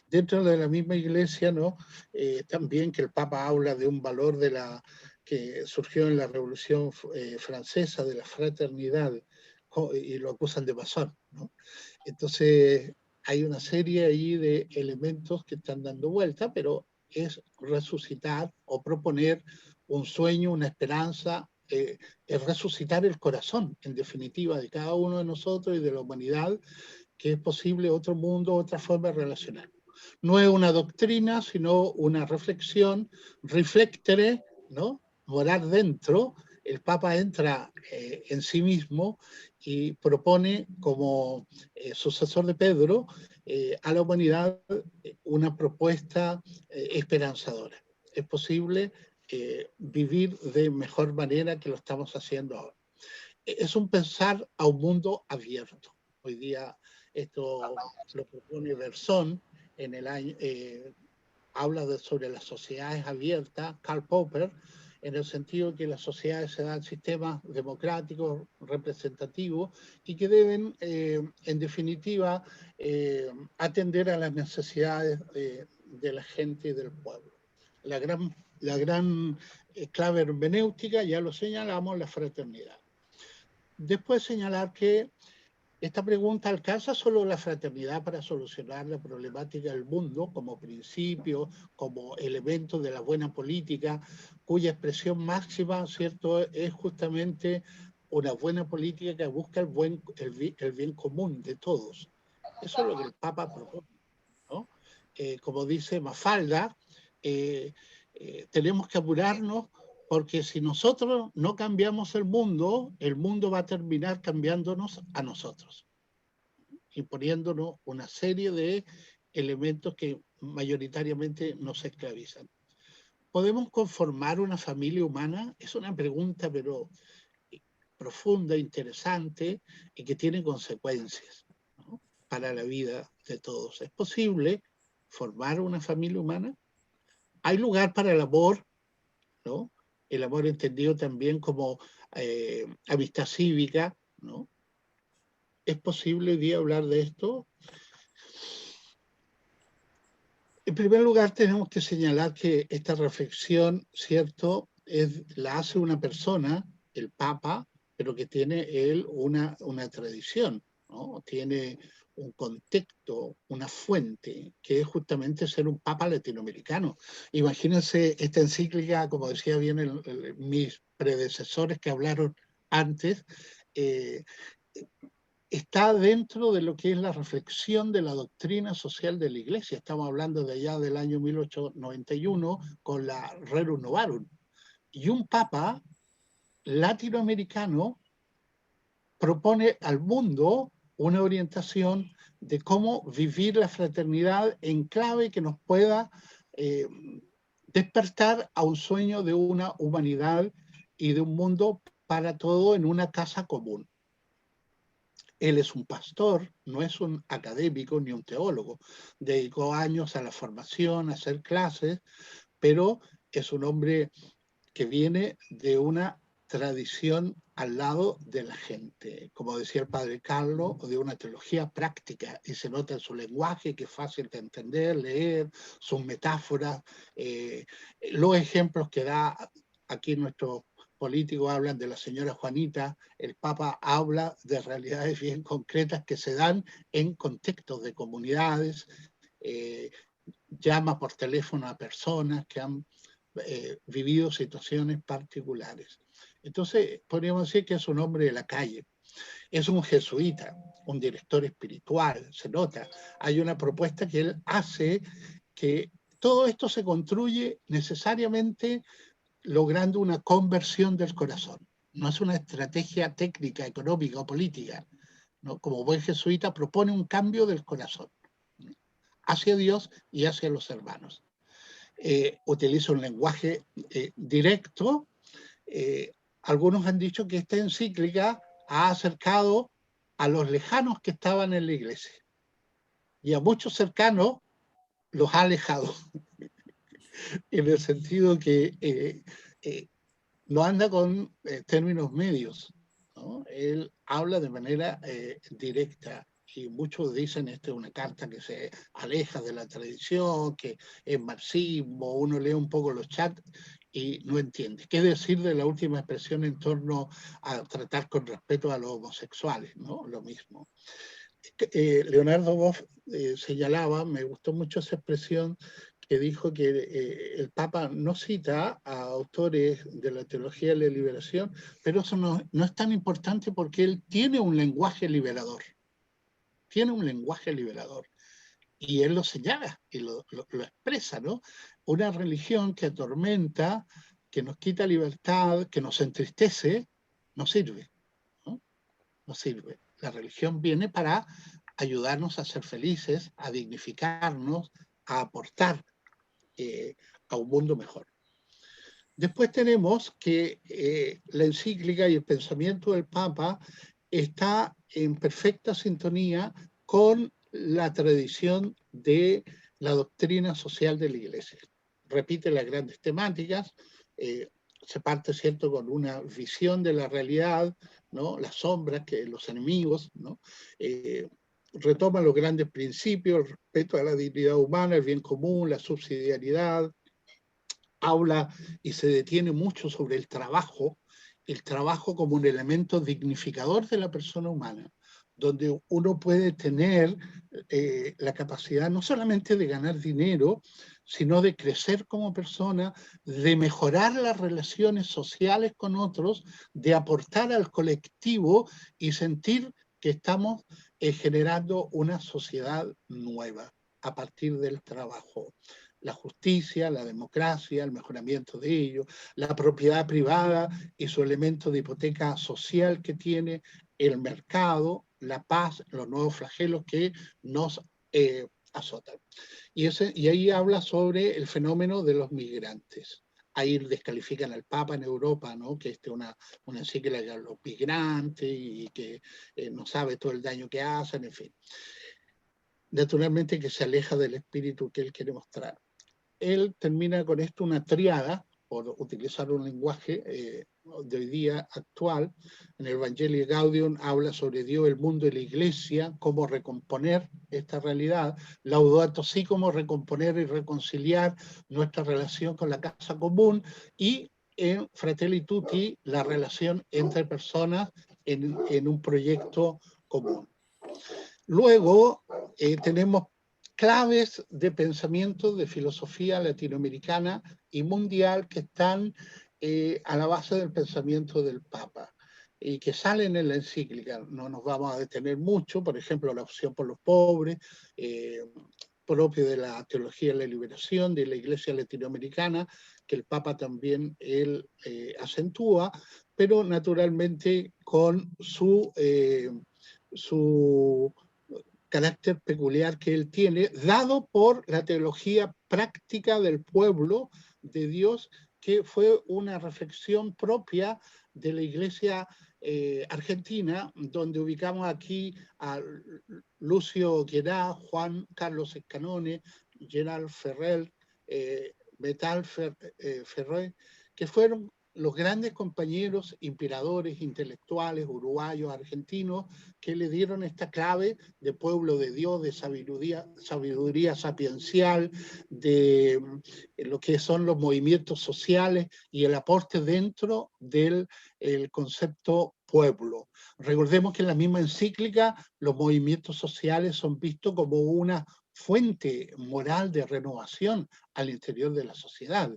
Speaker 3: Dentro de la misma iglesia, ¿no? También que el Papa habla de un valor de que surgió en la Revolución Francesa, de la fraternidad, y lo acusan de masón, ¿no? Entonces, hay una serie ahí de elementos que están dando vuelta, pero es resucitar o proponer un sueño, una esperanza, es resucitar el corazón, en definitiva, de cada uno de nosotros y de la humanidad, que es posible otro mundo, otra forma de relacionar. No es una doctrina, sino una reflexión, reflectere, ¿no? Morar dentro. El Papa entra en sí mismo y propone como sucesor de Pedro a la humanidad una propuesta esperanzadora. Es posible vivir de mejor manera que lo estamos haciendo ahora. Es un pensar a un mundo abierto. Hoy día esto lo propone Bersón en el año, habla sobre las sociedades abiertas, Karl Popper, en el sentido que las sociedades se dan sistemas democráticos, representativos, y que deben, en definitiva, atender a las necesidades de la gente y del pueblo. La gran clave hermenéutica, ya lo señalamos, la fraternidad. Después señalar que esta pregunta alcanza solo la fraternidad para solucionar la problemática del mundo como principio, como elemento de la buena política, cuya expresión máxima, ¿cierto?, es justamente una buena política que busca el bien común de todos. Eso es lo que el Papa propone, ¿no? Como dice Mafalda, tenemos que apurarnos porque si nosotros no cambiamos el mundo va a terminar cambiándonos a nosotros, imponiéndonos una serie de elementos que mayoritariamente nos esclavizan. ¿Podemos conformar una familia humana? Es una pregunta, pero profunda, interesante y que tiene consecuencias, ¿no?, para la vida de todos. ¿Es posible formar una familia humana? ¿Hay lugar para el amor, ¿no? El amor entendido también como amistad cívica, ¿no? ¿Es posible hoy día hablar de esto? En primer lugar, tenemos que señalar que esta reflexión, ¿cierto?, la hace una persona, el Papa, pero que tiene él una tradición, ¿no? Tiene un contexto, una fuente, que es justamente ser un Papa latinoamericano. Imagínense esta encíclica, como decía bien mis predecesores que hablaron antes, eh, está dentro de lo que es la reflexión de la doctrina social de la Iglesia. Estamos hablando de allá del año 1891 con la Rerum Novarum. Y un papa latinoamericano propone al mundo una orientación de cómo vivir la fraternidad en clave que nos pueda despertar a un sueño de una humanidad y de un mundo para todo en una casa común. Él es un pastor, no es un académico ni un teólogo. Dedicó años a la formación, a hacer clases, pero es un hombre que viene de una tradición al lado de la gente, como decía el padre Carlos, de una teología práctica, y se nota en su lenguaje, que es fácil de entender, leer, sus metáforas, los ejemplos que da aquí nuestro políticos hablan de la señora Juanita, el Papa habla de realidades bien concretas que se dan en contextos de comunidades, llama por teléfono a personas que han vivido situaciones particulares. Entonces, podríamos decir que es un hombre de la calle, es un jesuita, un director espiritual, se nota. Hay una propuesta que él hace que todo esto se construye necesariamente logrando una conversión del corazón. No es una estrategia técnica, económica o política, ¿no? Como buen jesuita propone un cambio del corazón, ¿no?, hacia Dios y hacia los hermanos. Utiliza un lenguaje directo. Algunos han dicho que esta encíclica ha acercado a los lejanos que estaban en la iglesia y a muchos cercanos los ha alejado, en el sentido que no anda con términos medios, ¿no? Él habla de manera directa, y muchos dicen esta es una carta que se aleja de la tradición, que es marxismo. Uno lee un poco los chats y no entiende. ¿Qué decir de la última expresión en torno a tratar con respeto a los homosexuales, ¿no? Lo mismo. Leonardo Boff señalaba, me gustó mucho esa expresión, que dijo que el Papa no cita a autores de la teología de la liberación, pero eso no es tan importante porque él tiene un lenguaje liberador. Tiene un lenguaje liberador. Y él lo señala y lo expresa, ¿no? Una religión que atormenta, que nos quita libertad, que nos entristece, no sirve, ¿no? No sirve. La religión viene para ayudarnos a ser felices, a dignificarnos, a aportar a un mundo mejor. Después tenemos que la encíclica y el pensamiento del Papa está en perfecta sintonía con la tradición de la doctrina social de la Iglesia. Repite las grandes temáticas, se parte, ¿cierto?, con una visión de la realidad, ¿no?, las sombras, que los enemigos, ¿no?, retoma los grandes principios, el respeto a la dignidad humana, el bien común, la subsidiariedad. Habla y se detiene mucho sobre el trabajo como un elemento dignificador de la persona humana, donde uno puede tener la capacidad no solamente de ganar dinero, sino de crecer como persona, de mejorar las relaciones sociales con otros, de aportar al colectivo y sentir que estamos generando una sociedad nueva a partir del trabajo. La justicia, la democracia, el mejoramiento de ello, la propiedad privada y su elemento de hipoteca social que tiene, el mercado, la paz, los nuevos flagelos que nos azotan. Y ahí habla sobre el fenómeno de los migrantes. Ahí descalifican al Papa en Europa, ¿no?, que es una encíclica de los migrantes y que no sabe todo el daño que hacen, en fin. Naturalmente que se aleja del espíritu que él quiere mostrar. Él termina con esto una triada, por utilizar un lenguaje de hoy día actual. En el Evangelii Gaudium habla sobre Dios, el mundo y la iglesia, cómo recomponer esta realidad. Laudato Si, cómo recomponer y reconciliar nuestra relación con la casa común, y en Fratelli Tutti, la relación entre personas en un proyecto común. Luego tenemos claves de pensamiento de filosofía latinoamericana y mundial que están a la base del pensamiento del Papa y que salen en la encíclica. No nos vamos a detener mucho, por ejemplo, la opción por los pobres, propio de la teología de la liberación de la Iglesia latinoamericana, que el Papa también él acentúa, pero naturalmente con su carácter peculiar que él tiene, dado por la teología práctica del pueblo de Dios, que fue una reflexión propia de la Iglesia argentina, donde ubicamos aquí a Lucio Guerá, Juan Carlos Escanone, Gerald Ferrer, Metal Ferrer, que fueron los grandes compañeros inspiradores, intelectuales, uruguayos, argentinos, que le dieron esta clave de pueblo de Dios, de sabiduría sapiencial, de lo que son los movimientos sociales y el aporte dentro del concepto pueblo. Recordemos que en la misma encíclica los movimientos sociales son vistos como una fuente moral de renovación al interior de la sociedad.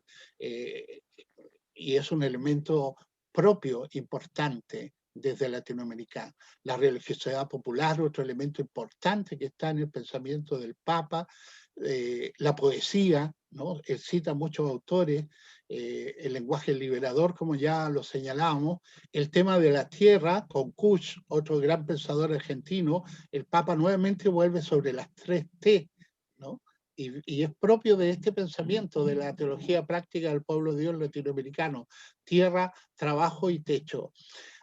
Speaker 3: Y es un elemento propio, importante desde Latinoamérica. La religiosidad popular, otro elemento importante que está en el pensamiento del Papa, la poesía, ¿no? Él cita muchos autores, el lenguaje liberador, como ya lo señalamos, el tema de la tierra, con Kusch, otro gran pensador argentino, el Papa nuevamente vuelve sobre las 3 T, ¿no? Y es propio de este pensamiento, de la teología práctica del pueblo de Dios latinoamericano: tierra, trabajo y techo.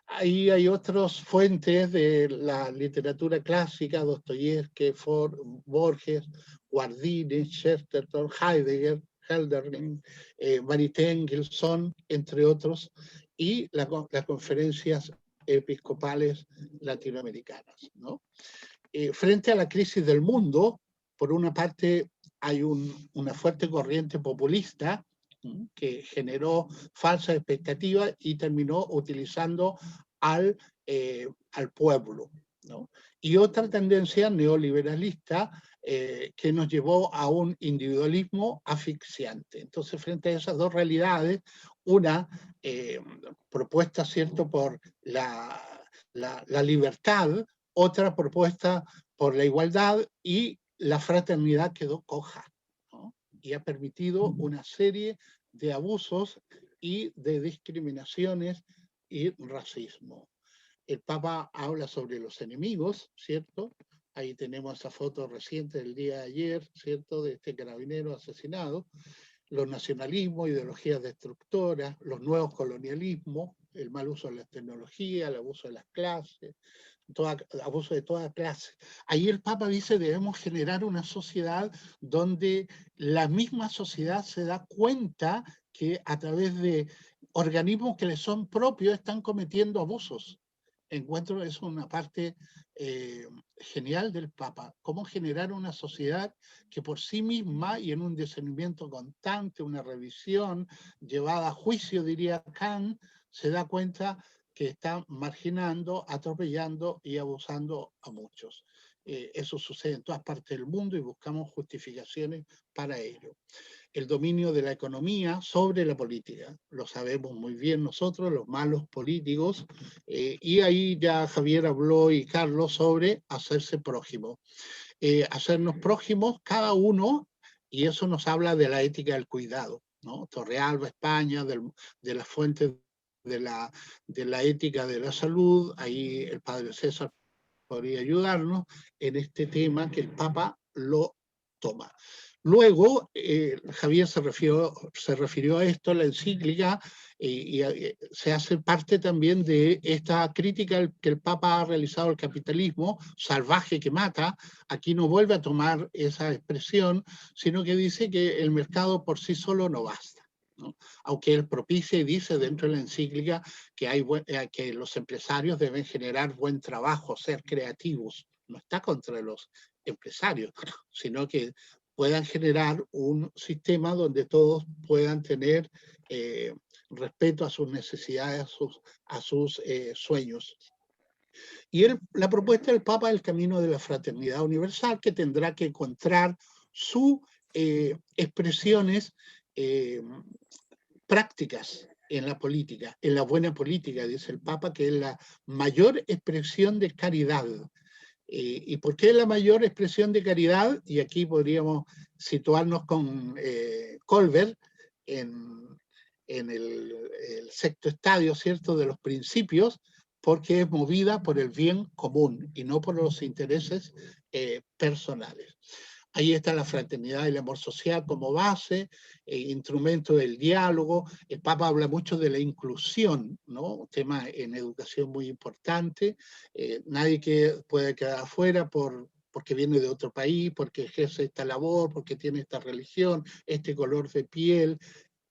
Speaker 3: Ahí hay otras fuentes de la literatura clásica: Dostoyevsky, Ford, Borges, Guardini, Chesterton, Heidegger, Hölderlin, Maritain, Gilson, entre otros, y las conferencias episcopales latinoamericanas, ¿no? Frente a la crisis del mundo, por una parte hay una fuerte corriente populista que generó falsas expectativas y terminó utilizando al pueblo, ¿no? Y otra tendencia neoliberalista que nos llevó a un individualismo asfixiante. Entonces, frente a esas dos realidades, una propuesta, ¿cierto?, por la libertad, otra propuesta por la igualdad, y la fraternidad quedó coja, ¿no? Y ha permitido una serie de abusos y de discriminaciones y racismo. El Papa habla sobre los enemigos, ¿cierto? Ahí tenemos esa foto reciente del día de ayer, ¿cierto?, de este carabinero asesinado. Los nacionalismos, ideologías destructoras, los nuevos colonialismos, el mal uso de las tecnologías, el abuso de las clases, abuso de toda clase. Ahí el Papa dice: debemos generar una sociedad donde la misma sociedad se da cuenta que a través de organismos que le son propios están cometiendo abusos. Encuentro eso una parte genial del Papa: cómo generar una sociedad que por sí misma, y en un discernimiento constante, una revisión llevada a juicio, diría Kant, se da cuenta que está marginando, atropellando y abusando a muchos. Eso sucede en todas partes del mundo y buscamos justificaciones para ello. El dominio de la economía sobre la política, lo sabemos muy bien nosotros, los malos políticos, y ahí ya Javier habló y Carlos sobre hacerse prójimos. Hacernos prójimos cada uno, y eso nos habla de la ética del cuidado, ¿no? Torrealba, España, de las fuentes de la ética de la salud. Ahí el padre César podría ayudarnos en este tema que el Papa lo toma. Luego, Javier se refirió a esto en la encíclica, y se hace parte también de esta crítica que el Papa ha realizado al capitalismo salvaje que mata. Aquí no vuelve a tomar esa expresión, sino que dice que el mercado por sí solo no basta, ¿no? Aunque él propicia y dice dentro de la encíclica que los empresarios deben generar buen trabajo, ser creativos. No está contra los empresarios, sino que puedan generar un sistema donde todos puedan tener respeto a sus necesidades, a sus sueños. Y la propuesta del Papa es el camino de la fraternidad universal, que tendrá que encontrar sus expresiones prácticas en la política, en la buena política, dice el Papa, que es la mayor expresión de caridad. ¿Y por qué la mayor expresión de caridad? Y aquí podríamos situarnos con Colbert en el sexto estadio, ¿cierto?, de los principios, porque es movida por el bien común y no por los intereses personales. Ahí está la fraternidad y el amor social como base, instrumento del diálogo. El Papa habla mucho de la inclusión, ¿no? Un tema en educación muy importante. Nadie puede quedar afuera porque viene de otro país, porque ejerce esta labor, porque tiene esta religión, este color de piel.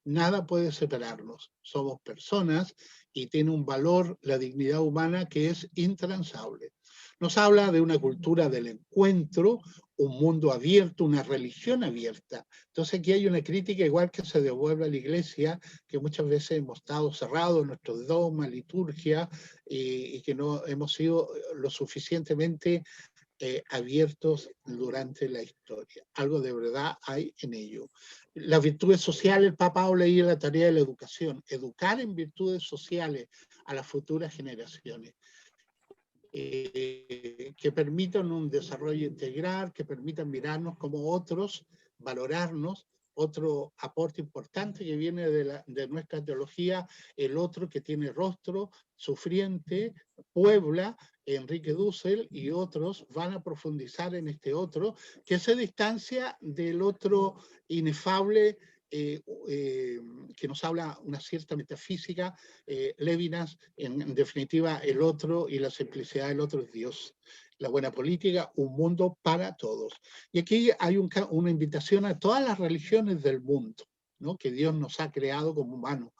Speaker 3: Nada puede separarnos. Somos personas y tiene un valor, la dignidad humana, que es intransable. Nos habla de una cultura del encuentro, un mundo abierto, una religión abierta. Entonces aquí hay una crítica igual que se devuelve a la Iglesia, que muchas veces hemos estado cerrados en nuestros dogmas, liturgia, y que no hemos sido lo suficientemente abiertos durante la historia. Algo de verdad hay en ello. Las virtudes sociales, el Papa habla ahí de la tarea de la educación, educar en virtudes sociales a las futuras generaciones. Que permitan un desarrollo integral, que permitan mirarnos como otros, valorarnos. Otro aporte importante que viene de nuestra teología, el otro que tiene rostro, sufriente, Puebla, Enrique Dussel y otros van a profundizar en este otro, que se distancia del otro inefable, que nos habla una cierta metafísica, Lévinas, en definitiva, el otro y la simplicidad del otro es Dios. La buena política, un mundo para todos. Y aquí hay una invitación a todas las religiones del mundo, ¿no? Que Dios nos ha creado como humanos,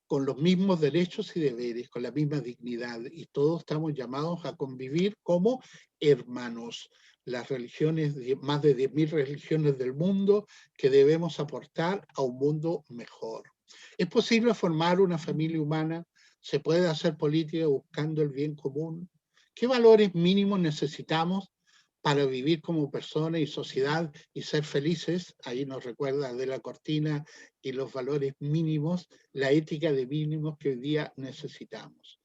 Speaker 3: con los mismos derechos y deberes, con la misma dignidad, y todos estamos llamados a convivir como hermanos. Las religiones, más de 10.000 religiones del mundo, que debemos aportar a un mundo mejor. ¿Es posible formar una familia humana? ¿Se puede hacer política buscando el bien común? ¿Qué valores mínimos necesitamos para vivir como persona y sociedad y ser felices? Ahí nos recuerda de la Cortina y los valores mínimos, la ética de mínimos que hoy día necesitamos.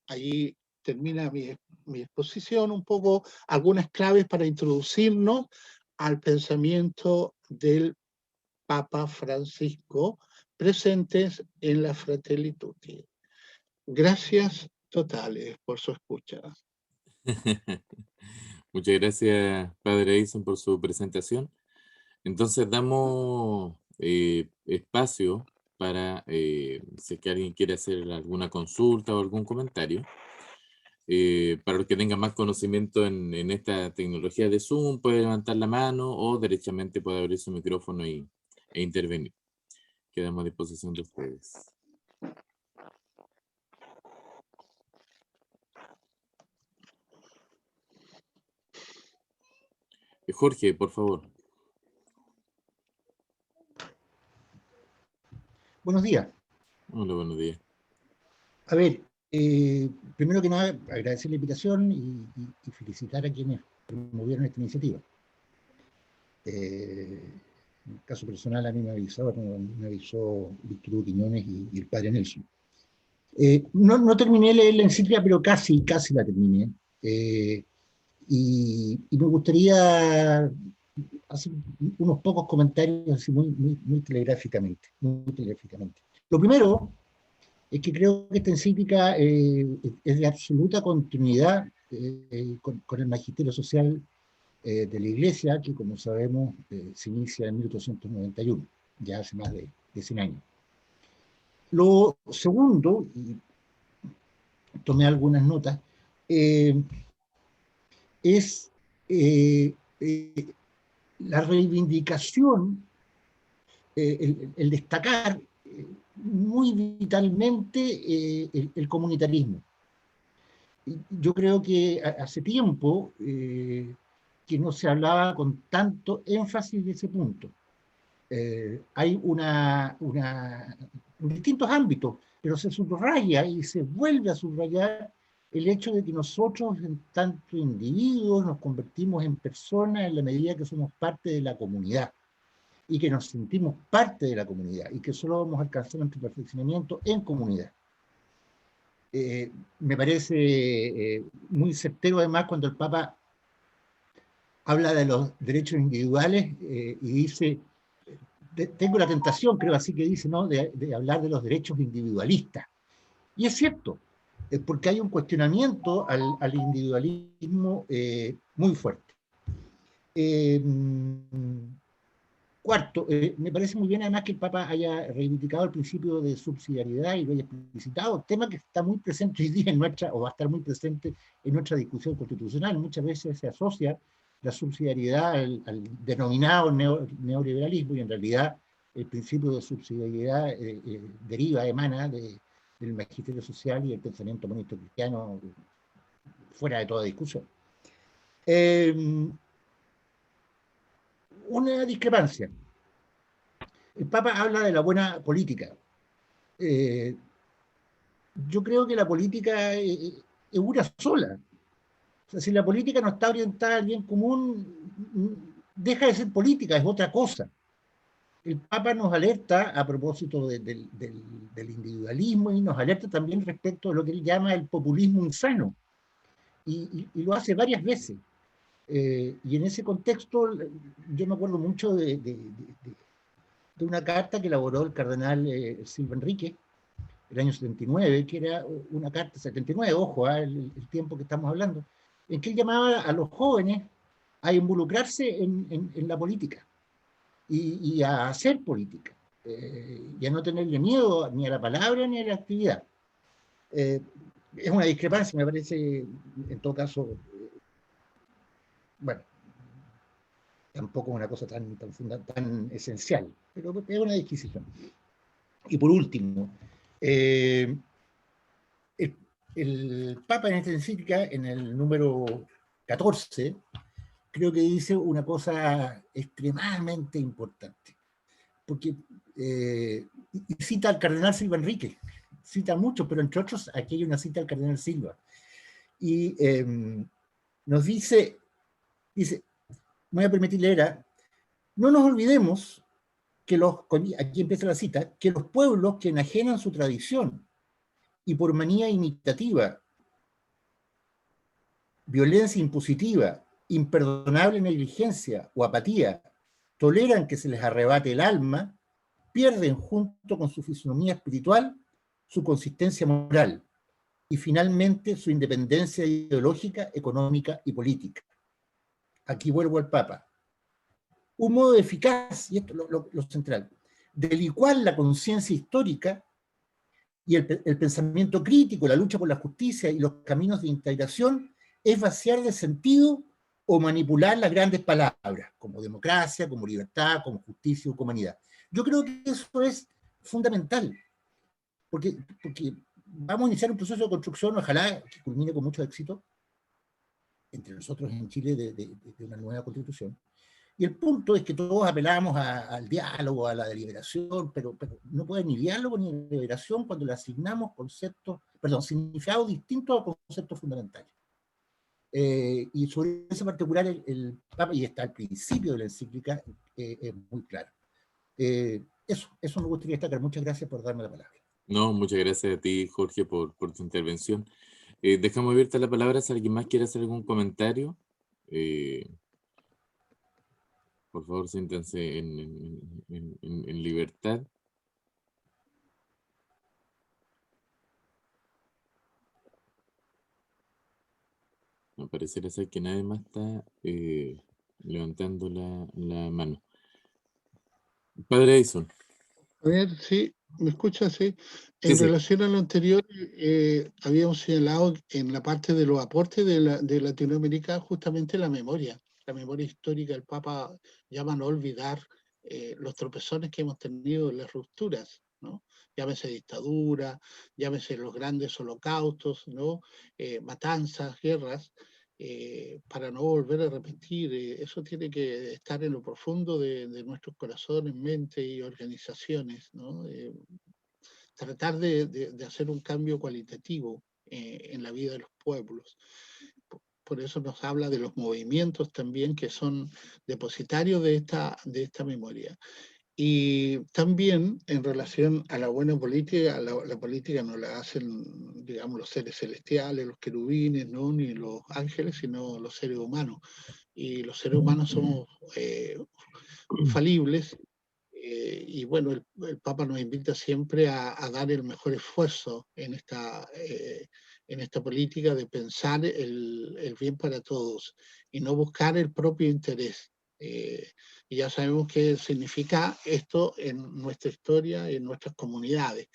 Speaker 3: Allí termina mi exposición, un poco algunas claves para introducirnos al pensamiento del Papa Francisco presentes en la Fratelli Tutti. Gracias totales por su escucha.
Speaker 1: Muchas gracias, Padre Edison, por su presentación. Entonces damos espacio para si es que alguien quiere hacer alguna consulta o algún comentario. Para los que tengan más conocimiento en esta tecnología de Zoom, puede levantar la mano o derechamente puede abrir su micrófono e intervenir. Quedamos a disposición de ustedes. Jorge, por favor.
Speaker 6: Buenos días.
Speaker 1: Hola, buenos días.
Speaker 6: A ver, primero que nada, agradecer la invitación y felicitar a quienes promovieron esta iniciativa. En el caso personal, a mí me avisó Víctor Hugo Quiñones y el padre Nelson. No terminé de leer la encíclica, pero casi la terminé. Y me gustaría hacer unos pocos comentarios así muy telegráficamente. Lo primero es que creo que esta encíclica es de absoluta continuidad con el magisterio social de la Iglesia, que como sabemos se inicia en 1891, ya hace más de 100 años. Lo segundo, y tomé algunas notas, es la reivindicación, el destacar muy vitalmente el comunitarismo. Yo creo que hace tiempo que no se hablaba con tanto énfasis de ese punto. Hay en distintos ámbitos, pero se subraya y se vuelve a subrayar el hecho de que nosotros, en tanto individuos, nos convertimos en personas en la medida que somos parte de la comunidad y que nos sentimos parte de la comunidad y que solo vamos a alcanzar nuestro perfeccionamiento en comunidad. Me parece muy certero además cuando el Papa habla de los derechos individuales y dice, tengo la tentación, creo así que dice, ¿no?, de hablar de los derechos individualistas. Y es cierto, porque hay un cuestionamiento al individualismo muy fuerte. Cuarto, me parece muy bien además que el Papa haya reivindicado el principio de subsidiariedad y lo haya explicitado, tema que está muy presente hoy día en nuestra, o va a estar muy presente en nuestra discusión constitucional. Muchas veces se asocia la subsidiariedad al denominado neoliberalismo, y en realidad el principio de subsidiariedad emana del magisterio social y el pensamiento humanista cristiano fuera de toda discusión. Una discrepancia. El Papa habla de la buena política. Yo creo que la política es una sola. O sea, si la política no está orientada al bien común, deja de ser política, es otra cosa. El Papa nos alerta a propósito del individualismo y nos alerta también respecto a lo que él llama el populismo insano. Y lo hace varias veces. Y en ese contexto, yo me acuerdo mucho de una carta que elaboró el cardenal Silva Enrique, el año 79, que era una carta, 79, ojo, el tiempo que estamos hablando, en que él llamaba a los jóvenes a involucrarse en la política y a hacer política, y a no tenerle miedo ni a la palabra ni a la actividad. Es una discrepancia, me parece, en todo caso, bueno, tampoco es una cosa tan esencial, pero es una disquisición. Y por último, el Papa en esta encíclica, en el número 14, creo que dice una cosa extremadamente importante, porque y cita al cardenal Silva Enrique, cita mucho, pero entre otros aquí hay una cita al cardenal Silva, y nos dice, me voy a permitir leer, no nos olvidemos que aquí empieza la cita, que los pueblos que enajenan su tradición y por manía imitativa, violencia impositiva, imperdonable negligencia o apatía, toleran que se les arrebate el alma, pierden junto con su fisonomía espiritual su consistencia moral y finalmente su independencia ideológica, económica y política. Aquí vuelvo al Papa. Un modo eficaz, y esto es lo central, de licuar la conciencia histórica y el pensamiento crítico, la lucha por la justicia y los caminos de integración es vaciar de sentido o manipular las grandes palabras, como democracia, como libertad, como justicia o como humanidad. Yo creo que eso es fundamental, porque vamos a iniciar un proceso de construcción, ojalá que culmine con mucho éxito, entre nosotros en Chile, de una nueva constitución. Y el punto es que todos apelamos al diálogo, a la deliberación, pero no puede ni diálogo ni deliberación cuando le asignamos significados distintos a conceptos fundamentales. Y sobre ese particular, el Papa, y está al principio de la encíclica, es muy claro. Eso me gustaría destacar. Muchas gracias por darme la palabra.
Speaker 1: No, muchas gracias a ti, Jorge, por tu intervención. Dejamos abierta la palabra si alguien más quiere hacer algún comentario. Por favor, siéntanse en libertad. Al parecer es que nadie más está levantando la mano. Padre Edison.
Speaker 3: A ver, sí, ¿me escucha? Sí.
Speaker 1: Sí,
Speaker 3: En
Speaker 1: sí.
Speaker 3: relación a lo anterior, habíamos señalado en la parte de los aportes de Latinoamérica justamente la memoria histórica. El Papa llama a no olvidar los tropezones que hemos tenido, las rupturas, ¿no? Llámese dictadura, llámese los grandes holocaustos, ¿no? Matanzas, guerras, para no volver a repetir. Eso tiene que estar en lo profundo de nuestros corazones, mente y organizaciones, ¿no? Tratar de hacer un cambio cualitativo en la vida de los pueblos. Por eso nos habla de los movimientos también que son depositarios de esta memoria. Y también en relación a la buena política, la política no la hacen, digamos, los seres celestiales, los querubines, ¿no? Ni los ángeles, sino los seres humanos. Y los seres humanos somos falibles. Y bueno, el Papa nos invita siempre a dar el mejor esfuerzo en esta política de pensar el bien para todos y no buscar el propio interés. Y ya sabemos qué significa esto en nuestra historia, en nuestras comunidades.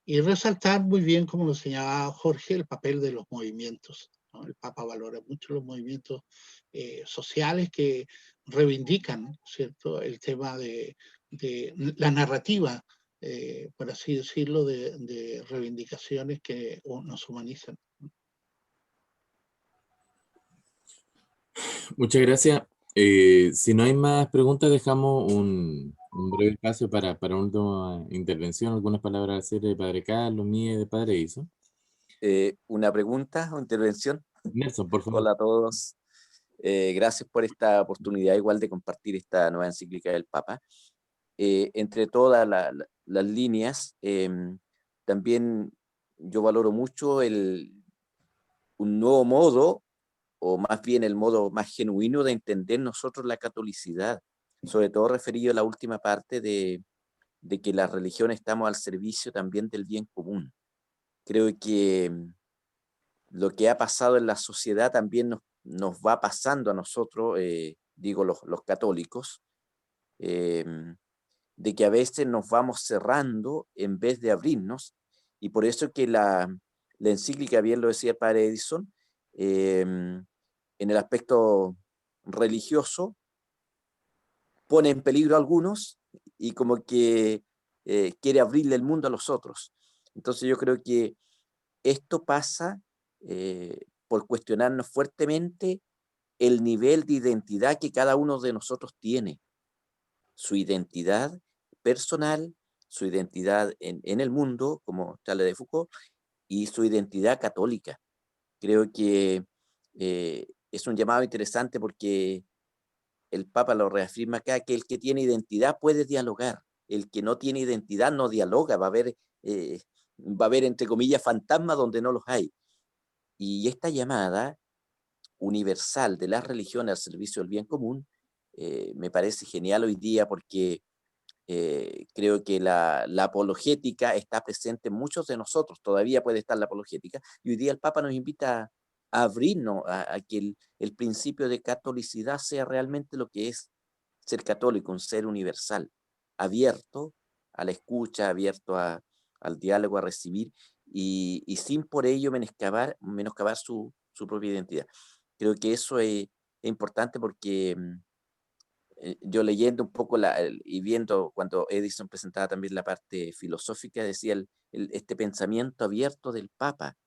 Speaker 3: Y resaltar muy bien, como lo señalaba Jorge, el papel de los movimientos, ¿no? El Papa valora mucho los movimientos sociales que reivindican, ¿cierto?, el tema de la narrativa, por así decirlo, de reivindicaciones que nos humanizan.
Speaker 1: Muchas gracias. Si no hay más preguntas, dejamos un breve espacio para una última intervención. Algunas palabras al cierre de Padre Carlos, mía y de Padre Iso.
Speaker 7: Una pregunta o intervención.
Speaker 1: Nelson, por favor.
Speaker 7: Hola a todos. Gracias por esta oportunidad igual de compartir esta nueva encíclica del Papa. Entre todas las líneas, también yo valoro mucho un nuevo modo, o más bien el modo más genuino de entender nosotros la catolicidad, sobre todo referido a la última parte de que la religión estamos al servicio también del bien común. Creo que lo que ha pasado en la sociedad también nos va pasando a nosotros, digo los católicos, de que a veces nos vamos cerrando en vez de abrirnos, y por eso que la encíclica, bien lo decía el padre Edison, en el aspecto religioso, pone en peligro a algunos y como que quiere abrirle el mundo a los otros. Entonces yo creo que esto pasa por cuestionarnos fuertemente el nivel de identidad que cada uno de nosotros tiene, su identidad personal, su identidad en el mundo, como Charles de Foucault, y su identidad católica. Creo que es un llamado interesante porque el Papa lo reafirma acá, que el que tiene identidad puede dialogar, el que no tiene identidad no dialoga, va a haber entre comillas fantasmas donde no los hay. Y esta llamada universal de las religiones al servicio del bien común me parece genial hoy día porque creo que la apologética está presente en muchos de nosotros, todavía puede estar la apologética, y hoy día el Papa nos invita a abrirnos a que el principio de catolicidad sea realmente lo que es ser católico, un ser universal, abierto a la escucha, abierto al diálogo, a recibir, y sin por ello menoscabar su propia identidad. Creo que eso es importante porque yo leyendo un poco y viendo cuando Edison presentaba también la parte filosófica, decía este pensamiento abierto del Papa,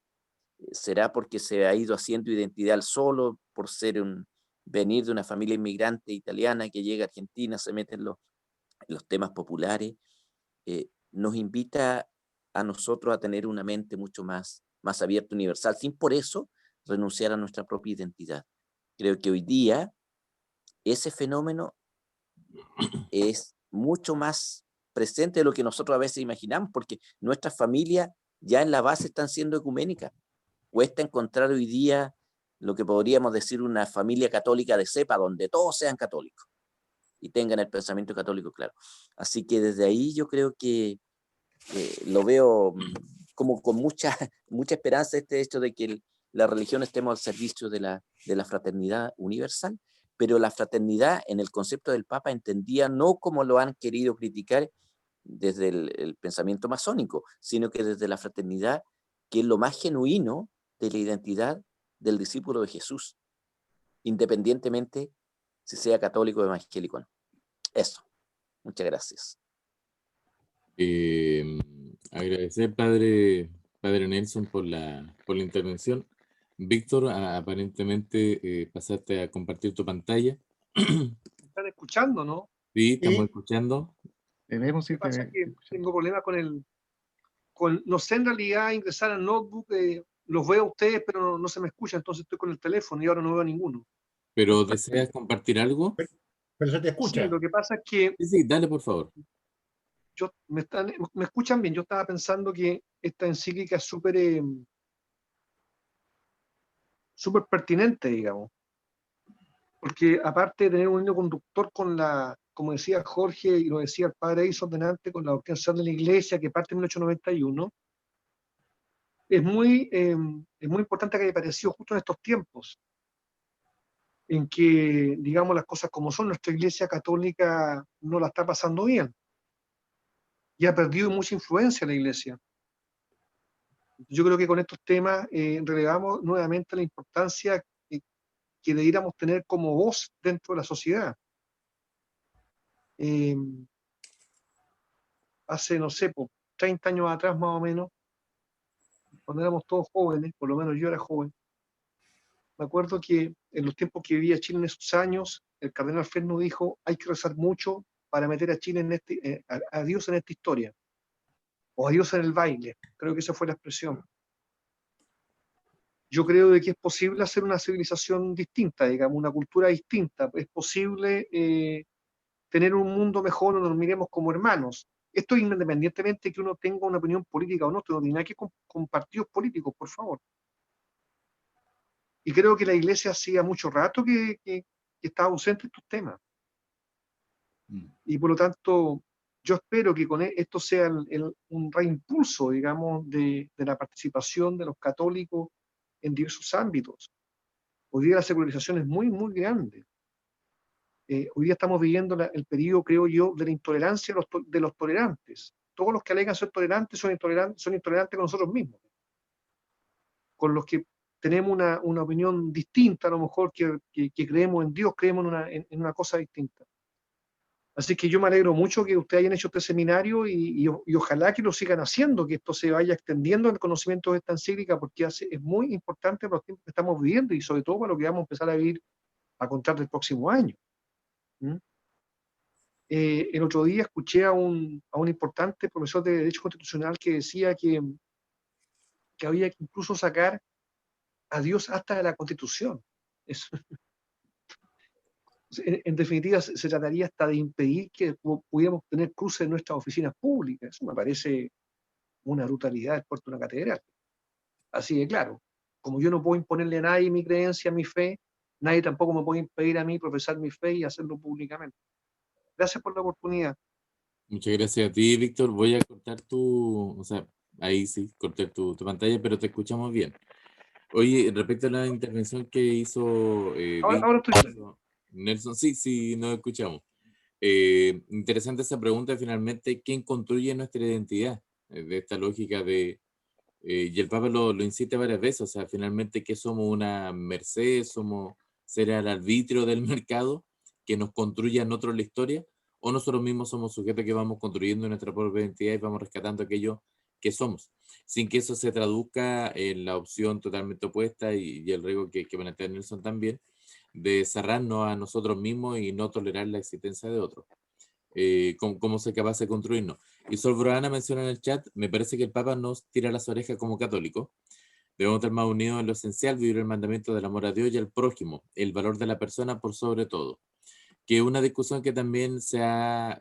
Speaker 7: ¿será porque se ha ido haciendo identidad solo, por venir de una familia inmigrante italiana que llega a Argentina, se mete en los temas populares? Nos invita a nosotros a tener una mente mucho más abierta, universal, sin por eso renunciar a nuestra propia identidad. Creo que hoy día ese fenómeno es mucho más presente de lo que nosotros a veces imaginamos, porque nuestras familias ya en la base están siendo ecuménicas. Cuesta encontrar hoy día lo que podríamos decir una familia católica de cepa, donde todos sean católicos y tengan el pensamiento católico claro. Así que desde ahí yo creo que lo veo como con mucha esperanza este hecho de que la religión estemos al servicio de la fraternidad universal, pero la fraternidad en el concepto del Papa entendía no como lo han querido criticar desde el pensamiento masónico, sino que desde la fraternidad que es lo más genuino de la identidad del discípulo de Jesús, independientemente si sea católico o evangélico o no. Eso. Muchas gracias.
Speaker 1: Agradecer, padre Nelson, por la intervención. Víctor, aparentemente pasaste a compartir tu pantalla.
Speaker 8: Están escuchando, ¿no?
Speaker 1: Sí, estamos
Speaker 6: Sí.
Speaker 1: escuchando.
Speaker 2: Debemos
Speaker 8: Lo
Speaker 2: ir
Speaker 8: que pasa es que tengo problemas no sé en realidad ingresar al notebook, los veo a ustedes, pero no se me escucha, entonces estoy con el teléfono y ahora no veo a ninguno.
Speaker 1: ¿Pero deseas compartir algo?
Speaker 6: Pero se te
Speaker 8: Sí,
Speaker 6: escucha.
Speaker 8: lo que pasa es que
Speaker 1: Sí, dale, por favor.
Speaker 8: me escuchan bien. Yo estaba pensando que esta encíclica es súper pertinente, digamos, porque aparte de tener un hilo conductor como decía Jorge y lo decía el padre Edison delante, con la orquestación de la iglesia que parte en 1891, es muy importante que haya aparecido justo en estos tiempos, en que, digamos, las cosas como son, nuestra iglesia católica no la está pasando bien y ha perdido mucha influencia la iglesia. Yo creo que con estos temas relevamos nuevamente la importancia que debiéramos tener como voz dentro de la sociedad. Hace, no sé, 30 años atrás más o menos, cuando éramos todos jóvenes, por lo menos yo era joven, me acuerdo que en los tiempos que vivía Chile en esos años, el cardenal Ferno dijo, hay que rezar mucho para meter a Chile a Dios en esta historia, o a Dios en el baile. Creo que esa fue la expresión. Yo creo de que es posible hacer una civilización distinta, digamos, una cultura distinta. Es posible tener un mundo mejor donde nos miremos como hermanos. Esto independientemente de que uno tenga una opinión política o no, no tiene nada que con partidos políticos, por favor. Y creo que la iglesia hacía mucho rato que estaba ausente de estos temas. Y por lo tanto, yo espero que con esto sea un reimpulso, digamos, de la participación de los católicos en diversos ámbitos. Hoy día la secularización es muy, muy grande. Hoy día estamos viviendo el periodo, creo yo, de la intolerancia de los tolerantes. Todos los que alegan ser tolerantes son intolerantes con nosotros mismos. Con los que tenemos una opinión distinta, a lo mejor que creemos en Dios, creemos en una cosa distinta. Así que yo me alegro mucho que ustedes hayan hecho este seminario y ojalá que lo sigan haciendo, que esto se vaya extendiendo en el conocimiento de esta encíclica, porque es muy importante para los tiempos que estamos viviendo y sobre todo para lo que vamos a empezar a vivir a contar del próximo año. El otro día escuché a un importante profesor de Derecho Constitucional que decía que había que incluso sacar a Dios hasta de la Constitución. En definitiva, se trataría hasta de impedir que pudiéramos tener cruces en nuestras oficinas públicas. Eso me parece una brutalidad del puerto de una catedral. Así de claro. Como yo no puedo imponerle a nadie mi creencia, mi fe, nadie tampoco me puede impedir a mí profesar mi fe y hacerlo públicamente. Gracias por la oportunidad.
Speaker 1: Muchas gracias a ti, Víctor. Voy a cortar o sea, ahí sí, cortar tu pantalla, pero te escuchamos bien. Oye, respecto a la intervención que hizo
Speaker 8: Ahora estoy...
Speaker 1: Nelson, sí, nos escuchamos. Interesante esa pregunta, finalmente, ¿quién construye nuestra identidad? De esta lógica y el Papa lo insiste varias veces, o sea, finalmente, ¿qué somos? ¿Una merced? ¿Somos seres al arbitrio del mercado que nos construyan otros la historia? ¿O nosotros mismos somos sujetos que vamos construyendo nuestra propia identidad y vamos rescatando aquello que somos? Sin que eso se traduzca en la opción totalmente opuesta y el riesgo que plantea Nelson también, de cerrarnos a nosotros mismos y no tolerar la existencia de otros. Cómo ser capaz de construirnos. Y Sol Broana menciona en el chat, me parece que el Papa nos tira las orejas como católicos. Debemos estar más unidos en lo esencial, vivir el mandamiento del amor a Dios y al prójimo, el valor de la persona por sobre todo. Que es una discusión que también se ha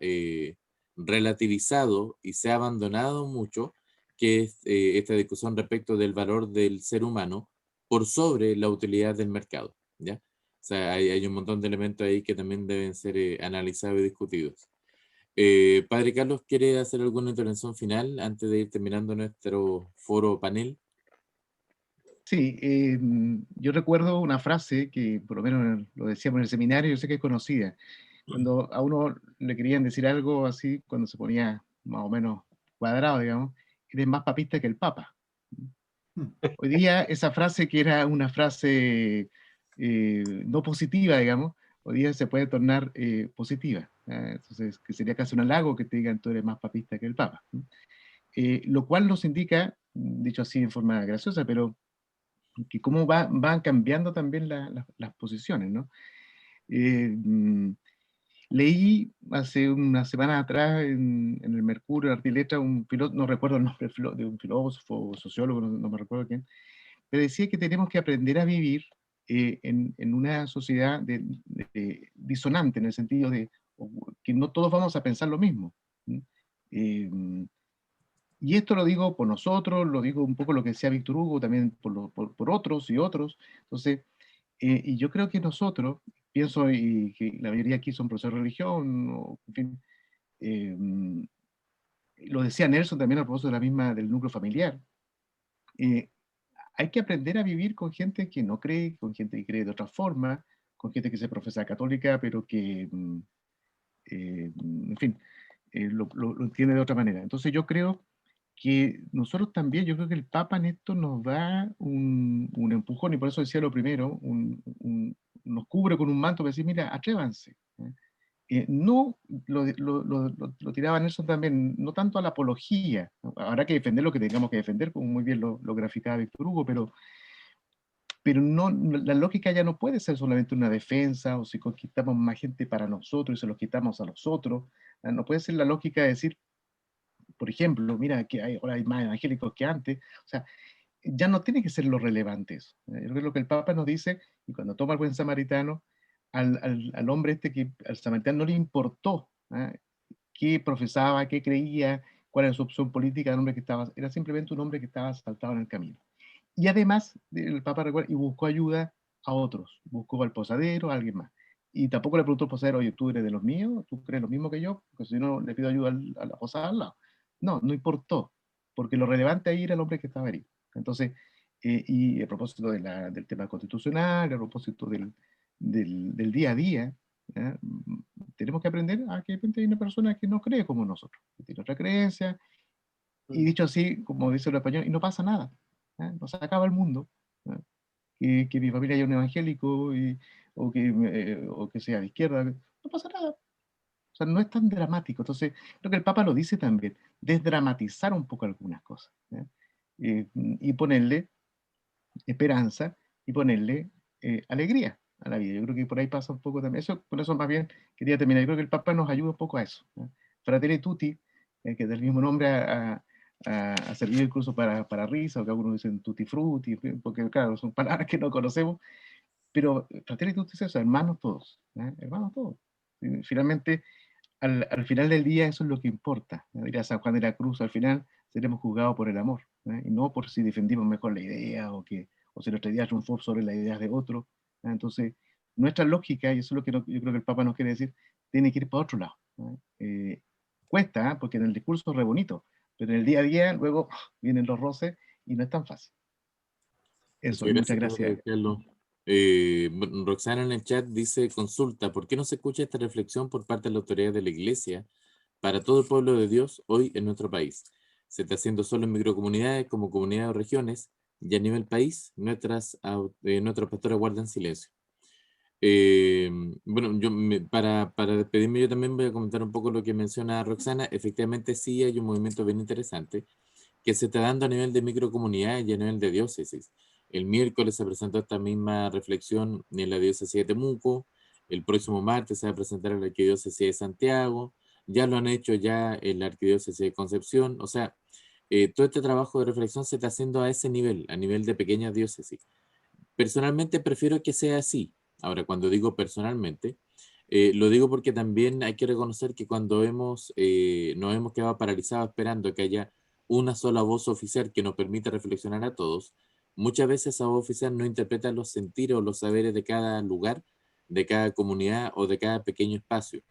Speaker 1: relativizado y se ha abandonado mucho, que es esta discusión respecto del valor del ser humano por sobre la utilidad del mercado, ¿ya? O sea, hay un montón de elementos ahí que también deben ser analizados y discutidos. Padre Carlos, ¿quiere hacer alguna intervención final antes de ir terminando nuestro foro panel?
Speaker 2: Sí, yo recuerdo una frase que por lo menos lo decíamos en el seminario, yo sé que es conocida. Cuando a uno le querían decir algo así, cuando se ponía más o menos cuadrado, digamos, eres más papista que el Papa. Hoy día esa frase, que era una frase no positiva, digamos, hoy día se puede tornar positiva. Entonces, que sería casi un halago que te digan tú eres más papista que el Papa. Lo cual nos indica, dicho así en forma graciosa, pero que cómo van cambiando también las posiciones, ¿no? Leí hace una semana atrás en el Mercurio, Arte y Letra, un filósofo, no recuerdo el nombre de un filósofo o sociólogo, no me recuerdo quién, pero decía que tenemos que aprender a vivir en una sociedad disonante, en el sentido de que no todos vamos a pensar lo mismo. Eh, y esto lo digo por nosotros, lo digo un poco lo que decía Víctor Hugo, también por otros y otros. Entonces, y yo creo que nosotros, pienso, y que la mayoría aquí son profesores de religión, o, en fin, lo decía Nelson también a propósito de del núcleo familiar. Hay que aprender a vivir con gente que no cree, con gente que cree de otra forma, con gente que se profesa católica, pero que, en fin, lo entiende de otra manera. Entonces yo creo que nosotros también, yo creo que el Papa en esto nos da un empujón, y por eso decía lo primero, nos cubre con un manto para decir, mira, atrévanse. No, lo tiraba Nelson también, no tanto a la apología, ¿no? Habrá que defender lo que tengamos que defender, como muy bien lo graficaba Víctor Hugo, pero la lógica ya no puede ser solamente una defensa, o si conquistamos más gente para nosotros y se los quitamos a los otros. No puede ser la lógica de decir, por ejemplo, mira, que ahora hay más evangélicos que antes. O sea, ya no tiene que ser lo relevante eso. Yo creo que lo que el Papa nos dice, y cuando toma al buen samaritano, al hombre al samaritano no le importó qué profesaba, qué creía, cuál era su opción política del hombre que estaba, era simplemente un hombre que estaba saltado en el camino. Y además, el Papa recuerda, y buscó ayuda a otros, buscó al posadero, a alguien más. Y tampoco le preguntó al posadero, oye, ¿tú eres de los míos? ¿Tú crees lo mismo que yo? Porque si no, le pido ayuda a la posada al lado. No, no importó, porque lo relevante ahí era el hombre que estaba herido. Entonces, y a propósito del tema constitucional, a propósito del día a día, ¿ya? Tenemos que aprender a que de repente hay una persona que no cree como nosotros, que tiene otra creencia, y dicho así, como dice el español, y no pasa nada, ¿ya? No se acaba el mundo, ¿ya? Que mi familia haya un evangélico, o que sea de izquierda, no pasa nada. O sea, no es tan dramático. Entonces, creo que el Papa lo dice también, desdramatizar un poco algunas cosas, ¿ya? Y ponerle esperanza y ponerle alegría a la vida. Yo creo que por ahí pasa un poco también. Eso, por eso más bien quería terminar. Yo creo que el Papa nos ayuda un poco a eso, ¿no? Fratelli Tutti, que del mismo nombre ha servido incluso para risa, o que algunos dicen tutti frutti, porque claro, son palabras que no conocemos, pero Fratelli Tutti es eso, hermanos todos, hermanos todos. Finalmente, al final del día eso es lo que importa, ¿no? Diría San Juan de la Cruz, al final seremos juzgados por el amor, ¿no? Y no por si defendimos mejor la idea, o si nuestra idea triunfó sobre las ideas de otro, ¿no? Entonces, nuestra lógica, y eso es lo que yo creo que el Papa nos quiere decir, tiene que ir para otro lado, ¿no? Cuesta, porque en el discurso es re bonito, pero en el día a día luego vienen los roces y no es tan fácil. Eso, y muchas gracias.
Speaker 1: Carlos. Bueno, Roxana en el chat dice, consulta, ¿por qué no se escucha esta reflexión por parte de la autoridad de la Iglesia para todo el pueblo de Dios hoy en nuestro país? Se está haciendo solo en microcomunidades, como comunidades o regiones, y a nivel país, nuestros pastores guardan silencio. Bueno, para despedirme yo también voy a comentar un poco lo que menciona Roxana. Efectivamente sí hay un movimiento bien interesante que se está dando a nivel de microcomunidades y a nivel de diócesis. El miércoles se presentó esta misma reflexión en la diócesis de Temuco. El próximo martes se va a presentar en la arquidiócesis de Santiago. Ya lo han hecho ya en la arquidiócesis de Concepción. O sea, todo este trabajo de reflexión se está haciendo a ese nivel, a nivel de pequeñas diócesis. Personalmente prefiero que sea así. Ahora, cuando digo personalmente, lo digo porque también hay que reconocer que cuando nos hemos quedado paralizados esperando que haya una sola voz oficial que nos permita reflexionar a todos, muchas veces esa voz oficial no interpreta los sentidos o los saberes de cada lugar, de cada comunidad o de cada pequeño espacio.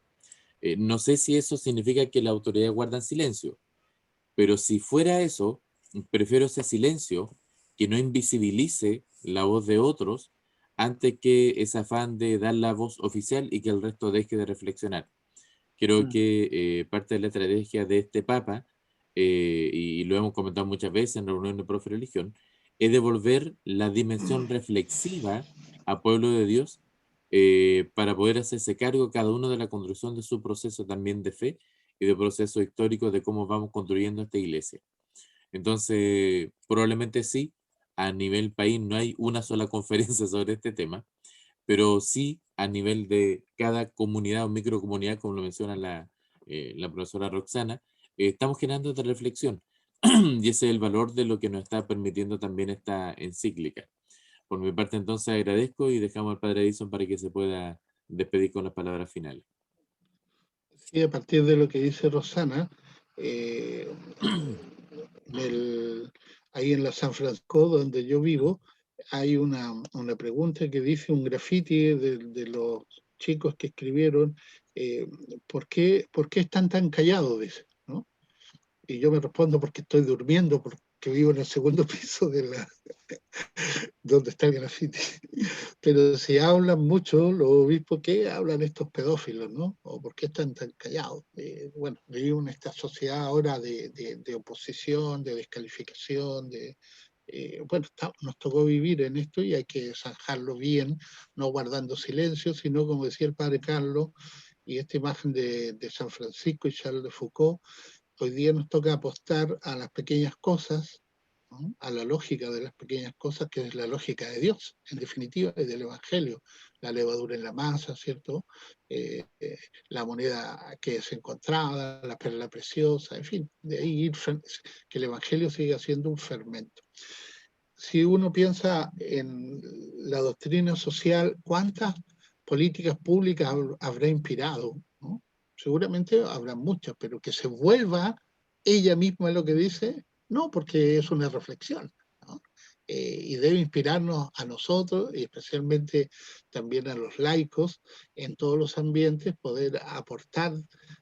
Speaker 1: No sé si eso significa que las autoridades guardan silencio, pero si fuera eso, prefiero ese silencio que no invisibilice la voz de otros antes que ese afán de dar la voz oficial y que el resto deje de reflexionar. Creo que parte de la estrategia de este Papa, y lo hemos comentado muchas veces en reuniones de profe religión, es devolver la dimensión reflexiva al pueblo de Dios para poder hacerse cargo cada uno de la construcción de su proceso también de fe y de proceso histórico de cómo vamos construyendo esta iglesia. Entonces, probablemente sí, a nivel país no hay una sola conferencia sobre este tema, pero sí a nivel de cada comunidad o microcomunidad, como lo menciona la profesora Roxana, estamos generando esta reflexión. Y ese es el valor de lo que nos está permitiendo también esta encíclica. Por mi parte, entonces, agradezco y dejamos al padre Edison para que se pueda despedir con las palabras finales.
Speaker 3: Sí, a partir de lo que dice Rosana, ahí en la San Francisco, donde yo vivo, hay una pregunta que dice un graffiti de los chicos que escribieron, ¿por qué están tan callados? Dice, ¿no? Y yo me respondo porque estoy durmiendo, porque vivo en el segundo piso donde está el graffiti. Pero si hablan mucho los obispos, ¿qué hablan estos pedófilos, no? ¿O por qué están tan callados? Bueno, vivimos en esta sociedad ahora de oposición, de descalificación, bueno, nos tocó vivir en esto y hay que zanjarlo bien, no guardando silencio, sino como decía el padre Carlos, y esta imagen de San Francisco y Charles de Foucault, hoy día nos toca apostar a las pequeñas cosas, ¿no? A la lógica de las pequeñas cosas, que es la lógica de Dios, en definitiva, y del Evangelio. La levadura en la masa, ¿cierto? La moneda que es encontrada, la perla preciosa, en fin, de ahí que el Evangelio siga siendo un fermento. Si uno piensa en la doctrina social, ¿cuántas políticas públicas habrá inspirado, ¿no? Seguramente habrá muchas, pero que se vuelva ella misma lo que dice, no, porque es una reflexión, ¿no? Y debe inspirarnos a nosotros y especialmente también a los laicos en todos los ambientes, poder aportar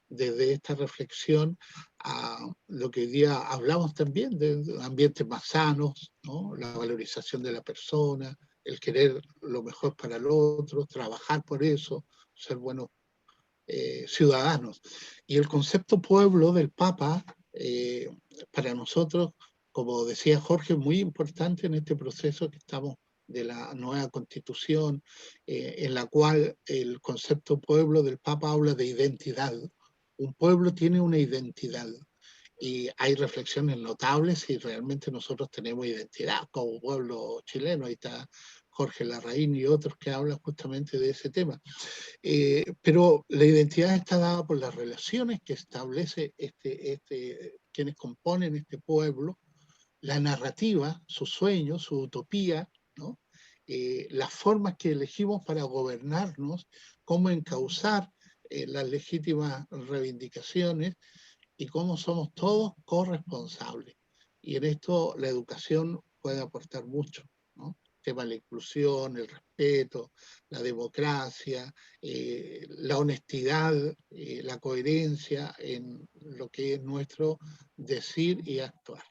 Speaker 3: desde esta reflexión a lo que hoy día hablamos también de ambientes más sanos, ¿no? La valorización de la persona, el querer lo mejor para el otro, trabajar por eso, ser buenos ciudadanos. Y el concepto pueblo del Papa, para nosotros, como decía Jorge, muy importante en este proceso que estamos de la nueva constitución, en la cual el concepto pueblo del Papa habla de identidad. Un pueblo tiene una identidad y hay reflexiones notables si realmente nosotros tenemos identidad como pueblo chileno. Ahí está Jorge Larraín y otros que hablan justamente de ese tema. Pero la identidad está dada por las relaciones que establece quienes componen este pueblo, la narrativa, sus sueños, su utopía, ¿no? Las formas que elegimos para gobernarnos, cómo encauzar las legítimas reivindicaciones y cómo somos todos corresponsables. Y en esto la educación puede aportar mucho, ¿no? El tema de la inclusión, el respeto, la democracia, la honestidad, la coherencia en lo que es nuestro decir y actuar.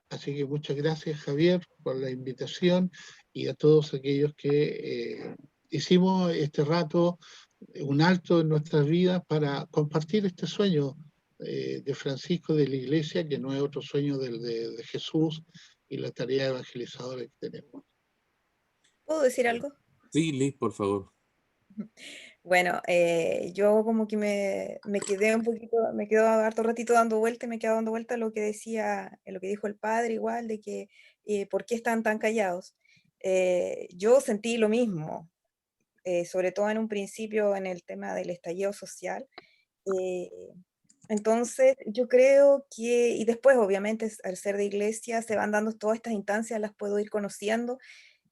Speaker 3: Así que muchas gracias, Javier, por la invitación y a todos aquellos que hicimos este rato un alto en nuestras vidas para compartir este sueño de Francisco, de la Iglesia, que no es otro sueño del de Jesús y la tarea evangelizadora que tenemos.
Speaker 9: ¿Puedo decir algo?
Speaker 1: Sí, Liz, por favor.
Speaker 9: Bueno, yo como que me quedé un poquito, me quedo harto ratito dando vuelta y me quedo dando vuelta lo que decía, lo que dijo el padre igual, de que ¿por qué están tan callados? Yo sentí lo mismo, sobre todo en un principio en el tema del estallido social. eh, entonces, yo creo que, y después obviamente al ser de iglesia se van dando todas estas instancias, las puedo ir conociendo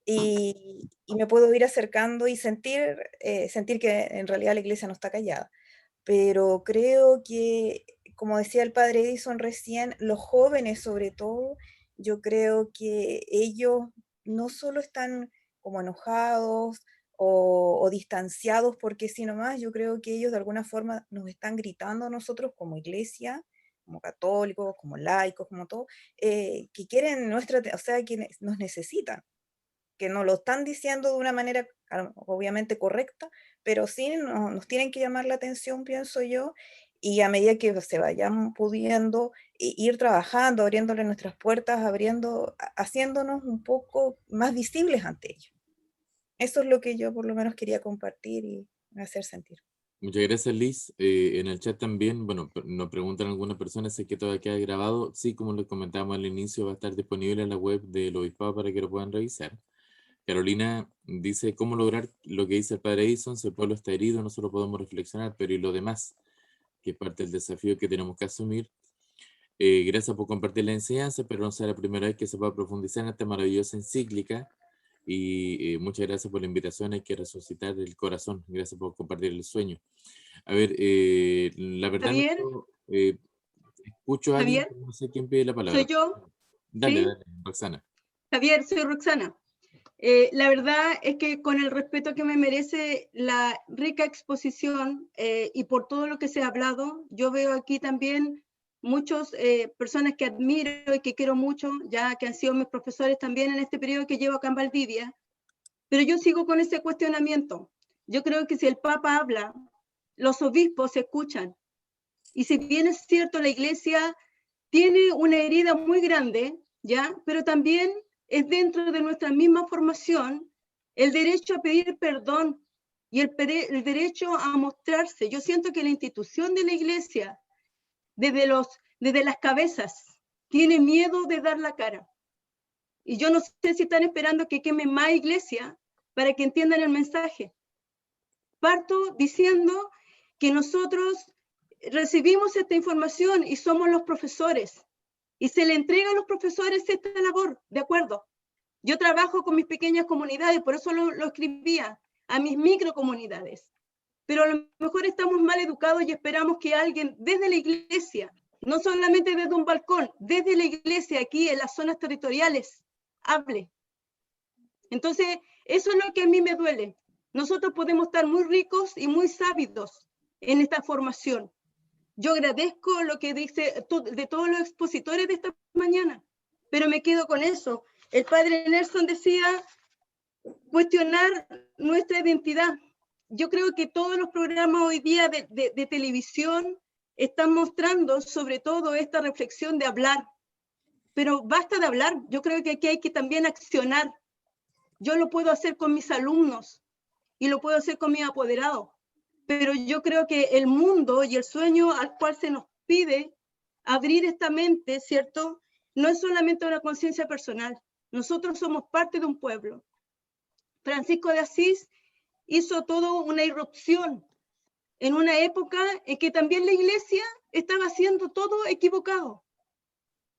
Speaker 9: y me puedo ir acercando y sentir que en realidad la iglesia no está callada. Pero creo que, como decía el padre Edison recién, los jóvenes sobre todo, yo creo que ellos no solo están como enojados o distanciados porque sí nomás, yo creo que ellos de alguna forma nos están gritando a nosotros como iglesia, como católicos, como laicos, como todo, que quieren o sea, que nos necesitan, que nos lo están diciendo de una manera obviamente correcta, pero sí nos tienen que llamar la atención, pienso yo, y a medida que se vayan pudiendo ir trabajando, abriéndole nuestras puertas, haciéndonos un poco más visibles ante ellos. Eso es lo que yo por lo menos quería compartir y hacer sentir.
Speaker 1: Muchas gracias, Liz. En el chat también, bueno, nos preguntan algunas personas si es que todavía queda grabado. Sí, como les comentábamos al inicio, va a estar disponible en la web del obispado para que lo puedan revisar. Carolina dice, ¿cómo lograr lo que dice el padre Edison? Si el pueblo está herido, no solo podemos reflexionar, pero y lo demás, que es parte del desafío que tenemos que asumir. Gracias por compartir la enseñanza, pero no será la primera vez que se va a profundizar en esta maravillosa encíclica. Y muchas gracias por la invitación. Hay que resucitar el corazón. Gracias por compartir el sueño. A ver, la verdad,
Speaker 10: Javier,
Speaker 1: escucho a alguien,
Speaker 10: Javier,
Speaker 1: pero no sé quién pide la palabra.
Speaker 10: soy yo.
Speaker 1: Dale,
Speaker 10: ¿Sí?
Speaker 1: dale, Roxana.
Speaker 10: Javier, soy Roxana. La verdad es que con el respeto que me merece la rica exposición y por todo lo que se ha hablado, yo veo aquí también muchas personas que admiro y que quiero mucho, ya que han sido mis profesores también en este periodo que llevo acá en Valdivia, pero yo sigo con ese cuestionamiento. Yo creo que si el Papa habla, los obispos escuchan. Y si bien es cierto, la Iglesia tiene una herida muy grande, ¿ya? Pero también es dentro de nuestra misma formación el derecho a pedir perdón y el derecho a mostrarse. Yo siento que la institución de la Iglesia, desde las cabezas, tiene miedo de dar la cara. Y yo no sé si están esperando que quemen más iglesia para que entiendan el mensaje. Parto diciendo que nosotros recibimos esta información y somos los profesores. Y se le entrega a los profesores esta labor, ¿de acuerdo? Yo trabajo con mis pequeñas comunidades, por eso lo escribía, a mis microcomunidades. Pero a lo mejor estamos mal educados y esperamos que alguien desde la iglesia, no solamente desde un balcón, desde la iglesia aquí en las zonas territoriales, hable. Entonces, eso es lo que a mí me duele. Nosotros podemos estar muy ricos y muy sabios en esta formación. Yo agradezco lo que dice de todos los expositores de esta mañana, pero me quedo con eso. El padre Nelson decía cuestionar nuestra identidad. Yo creo que todos los programas hoy día de televisión están mostrando sobre todo esta reflexión de hablar, pero basta de hablar. Yo creo que aquí hay que también accionar. Yo lo puedo hacer con mis alumnos y lo puedo hacer con mis apoderados. Pero yo creo que el mundo y el sueño al cual se nos pide abrir esta mente, ¿cierto? No es solamente una conciencia personal. Nosotros somos parte de un pueblo. Francisco de Asís hizo todo una irrupción en una época en que también la iglesia estaba haciendo todo equivocado.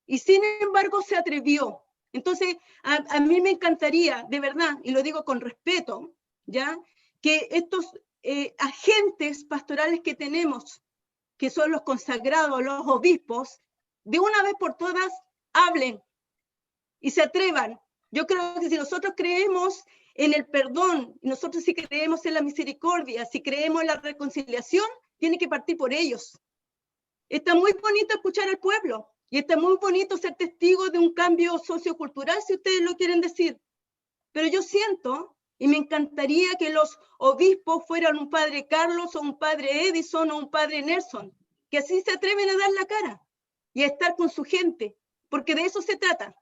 Speaker 10: Y sin embargo se atrevió. Entonces, a mí me encantaría, de verdad, y lo digo con respeto, ¿ya? Que estos agentes pastorales que tenemos, que son los consagrados, los obispos, de una vez por todas hablen y se atrevan. Yo creo que si nosotros creemos en el perdón, nosotros si creemos en la misericordia, si creemos en la reconciliación, tiene que partir por ellos. Está muy bonito escuchar al pueblo y está muy bonito ser testigo de un cambio sociocultural, si ustedes lo quieren decir. Pero yo siento y me encantaría que los obispos fueran un padre Carlos o un padre Edison o un padre Nelson, que así se atreven a dar la cara y a estar con su gente, porque de eso se trata.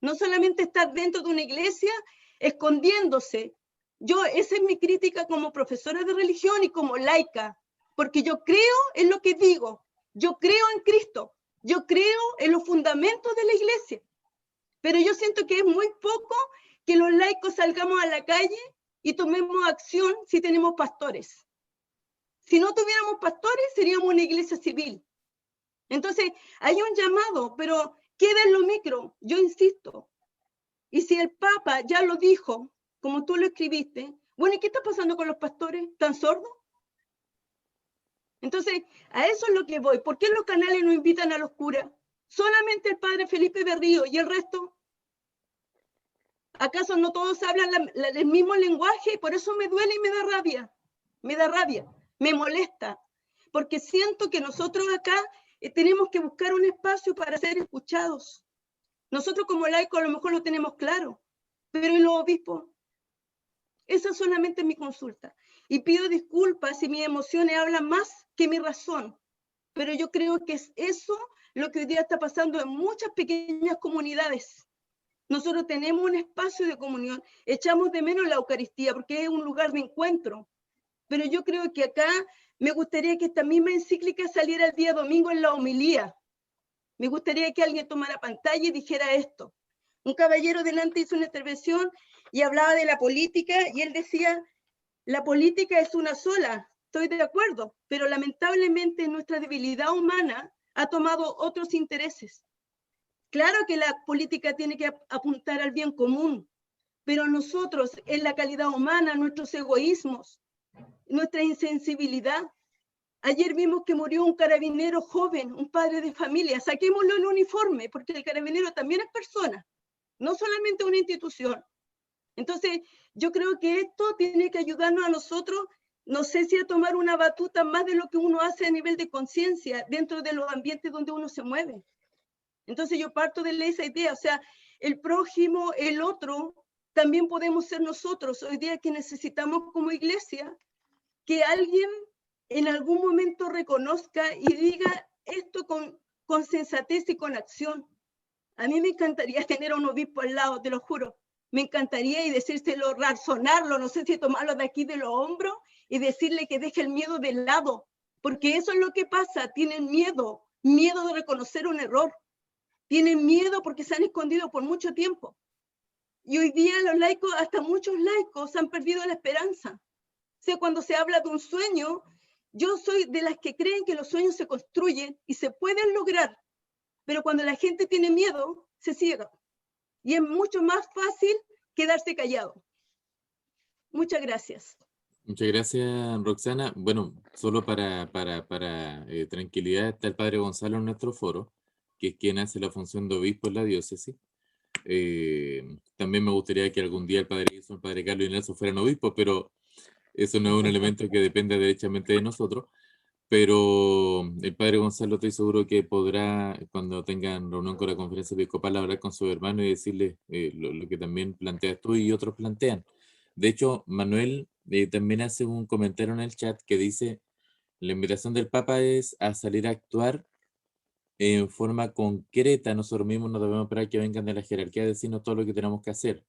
Speaker 10: No solamente estar dentro de una iglesia escondiéndose. Esa es mi crítica como profesora de religión y como laica, porque yo creo en lo que digo, yo creo en Cristo, yo creo en los fundamentos de la iglesia, pero yo siento que es muy poco que los laicos salgamos a la calle y tomemos acción si tenemos pastores. Si no tuviéramos pastores, seríamos una iglesia civil. Entonces, hay un llamado, pero queda en lo micro, yo insisto. Y si el Papa ya lo dijo, como tú lo escribiste, bueno, ¿y qué está pasando con los pastores? ¿Están sordos? Entonces, a eso es lo que voy. ¿Por qué los canales no invitan a los curas? Solamente el padre Felipe Berrío y el resto. ¿Acaso no todos hablan el mismo lenguaje? Y por eso me duele y me da rabia, me molesta, porque siento que nosotros acá tenemos que buscar un espacio para ser escuchados. Nosotros como laicos a lo mejor lo tenemos claro, pero ¿y los obispos? Esa es solamente mi consulta. Y pido disculpas si mis emociones hablan más que mi razón, pero yo creo que es eso lo que hoy día está pasando en muchas pequeñas comunidades. Nosotros tenemos un espacio de comunión, echamos de menos la Eucaristía porque es un lugar de encuentro, pero yo creo que acá me gustaría que esta misma encíclica saliera el día domingo en la homilía. Me gustaría que alguien tomara pantalla y dijera esto. Un caballero delante hizo una intervención y hablaba de la política y él decía, la política es una sola, estoy de acuerdo, pero lamentablemente nuestra debilidad humana ha tomado otros intereses. Claro que la política tiene que apuntar al bien común, pero nosotros en la calidad humana, nuestros egoísmos, nuestra insensibilidad. Ayer vimos que murió un carabinero joven, un padre de familia. Saquémoslo el uniforme, porque el carabinero también es persona, no solamente una institución. Entonces, yo creo que esto tiene que ayudarnos a nosotros, no sé si a tomar una batuta más de lo que uno hace a nivel de conciencia dentro de los ambientes donde uno se mueve. Entonces yo parto de esa idea, o sea, el prójimo, el otro, también podemos ser nosotros. Hoy día que necesitamos como iglesia que alguien en algún momento reconozca y diga esto con sensatez y con acción. A mí me encantaría tener a un obispo al lado, te lo juro. Me encantaría y decírselo, razonarlo, no sé si tomarlo de aquí de los hombros y decirle que deje el miedo de lado, porque eso es lo que pasa, tienen miedo de reconocer un error. Tienen miedo porque se han escondido por mucho tiempo. Y hoy día los laicos, hasta muchos laicos, han perdido la esperanza. O sea, cuando se habla de un sueño, yo soy de las que creen que los sueños se construyen y se pueden lograr, pero cuando la gente tiene miedo, se ciega. Y es mucho más fácil quedarse callado. Muchas gracias.
Speaker 1: Muchas gracias, Roxana. Bueno, solo para tranquilidad, está el padre Gonzalo en nuestro foro, que es quien hace la función de obispo en la diócesis. También me gustaría que algún día el padre Carlos y Nelson fueran obispos, pero eso no es un elemento que depende derechamente de nosotros. Pero el padre Gonzalo estoy seguro que podrá, cuando tengan reunión con la conferencia episcopal, hablar con su hermano y decirle lo que también planteas tú y otros plantean. De hecho, Manuel también hace un comentario en el chat que dice, la invitación del Papa es a salir a actuar en forma concreta. Nosotros mismos no debemos esperar que vengan de la jerarquía a decirnos todo lo que tenemos que hacer.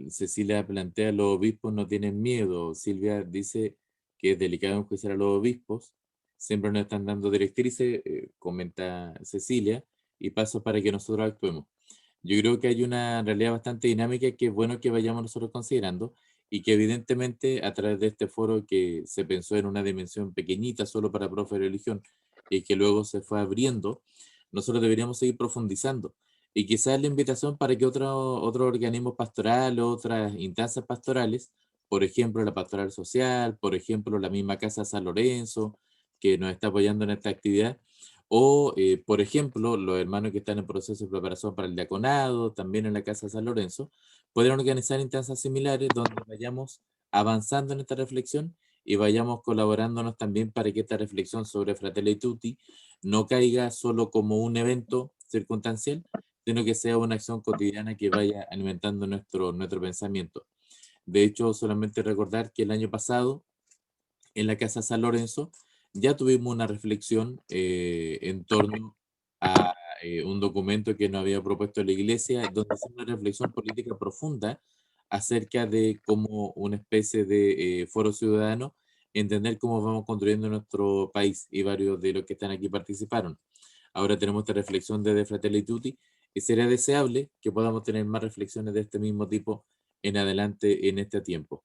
Speaker 1: Cecilia plantea, los obispos no tienen miedo. Silvia dice que es delicado enjuiciar a los obispos. Siempre nos están dando directrices, comenta Cecilia, y pasos para que nosotros actuemos. Yo creo que hay una realidad bastante dinámica que es bueno que vayamos nosotros considerando y que evidentemente a través de este foro que se pensó en una dimensión pequeñita solo para profe de religión y que luego se fue abriendo, nosotros deberíamos seguir profundizando. Y quizás la invitación para que otros organismos pastorales, otras instancias pastorales, por ejemplo la pastoral social, por ejemplo la misma Casa San Lorenzo, que nos está apoyando en esta actividad, o por ejemplo los hermanos que están en proceso de preparación para el diaconado, también en la Casa San Lorenzo, pueden organizar instancias similares donde vayamos avanzando en esta reflexión y vayamos colaborándonos también para que esta reflexión sobre Fratelli Tutti no caiga solo como un evento circunstancial, sino que sea una acción cotidiana que vaya alimentando nuestro pensamiento. De hecho, solamente recordar que el año pasado, en la Casa San Lorenzo, ya tuvimos una reflexión en torno a un documento que nos había propuesto la Iglesia, donde hace una reflexión política profunda acerca de cómo una especie de foro ciudadano, entender cómo vamos construyendo nuestro país, y varios de los que están aquí participaron. Ahora tenemos esta reflexión de Fratelli Tutti, y sería deseable que podamos tener más reflexiones de este mismo tipo en adelante en este tiempo.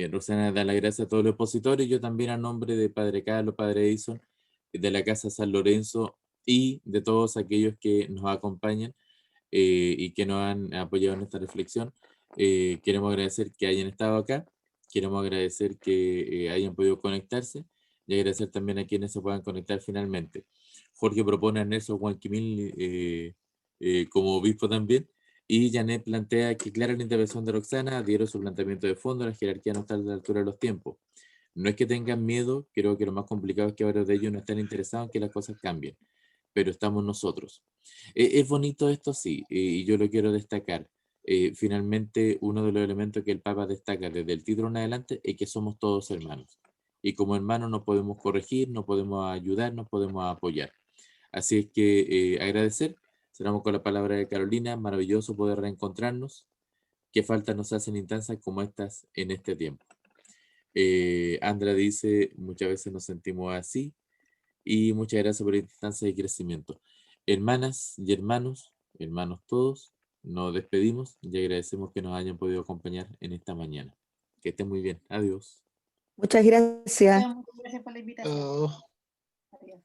Speaker 1: Rosana da las gracias a todos los expositores, yo también a nombre de Padre Carlos, Padre Edison, de la Casa San Lorenzo y de todos aquellos que nos acompañan y que nos han apoyado en esta reflexión. Queremos agradecer que hayan estado acá, queremos agradecer que hayan podido conectarse y agradecer también a quienes se puedan conectar finalmente. Jorge propone a Nelson Juanquimil como obispo también, y Janet plantea que clara la intervención de Roxana, adhiero su planteamiento de fondo, la jerarquía no está a la altura de los tiempos. No es que tengan miedo, creo que lo más complicado es que varios de ellos no están interesados en que las cosas cambien, pero estamos nosotros. Es bonito esto, sí, y yo lo quiero destacar. Finalmente, uno de los elementos que el Papa destaca desde el título en adelante es que somos todos hermanos. Y como hermanos nos podemos corregir, nos podemos ayudar, nos podemos apoyar. Así es que agradecer Cerramos con la palabra de Carolina. Maravilloso poder reencontrarnos. Qué faltas nos hacen instancias como estas en este tiempo. Andra dice, muchas veces nos sentimos así. Y muchas gracias por la instancia de crecimiento. Hermanas y hermanos todos, nos despedimos y agradecemos que nos hayan podido acompañar en esta mañana. Que estén muy bien. Adiós.
Speaker 5: Muchas gracias.
Speaker 11: Muchas gracias por la invitación.
Speaker 3: Oh.
Speaker 11: Adiós.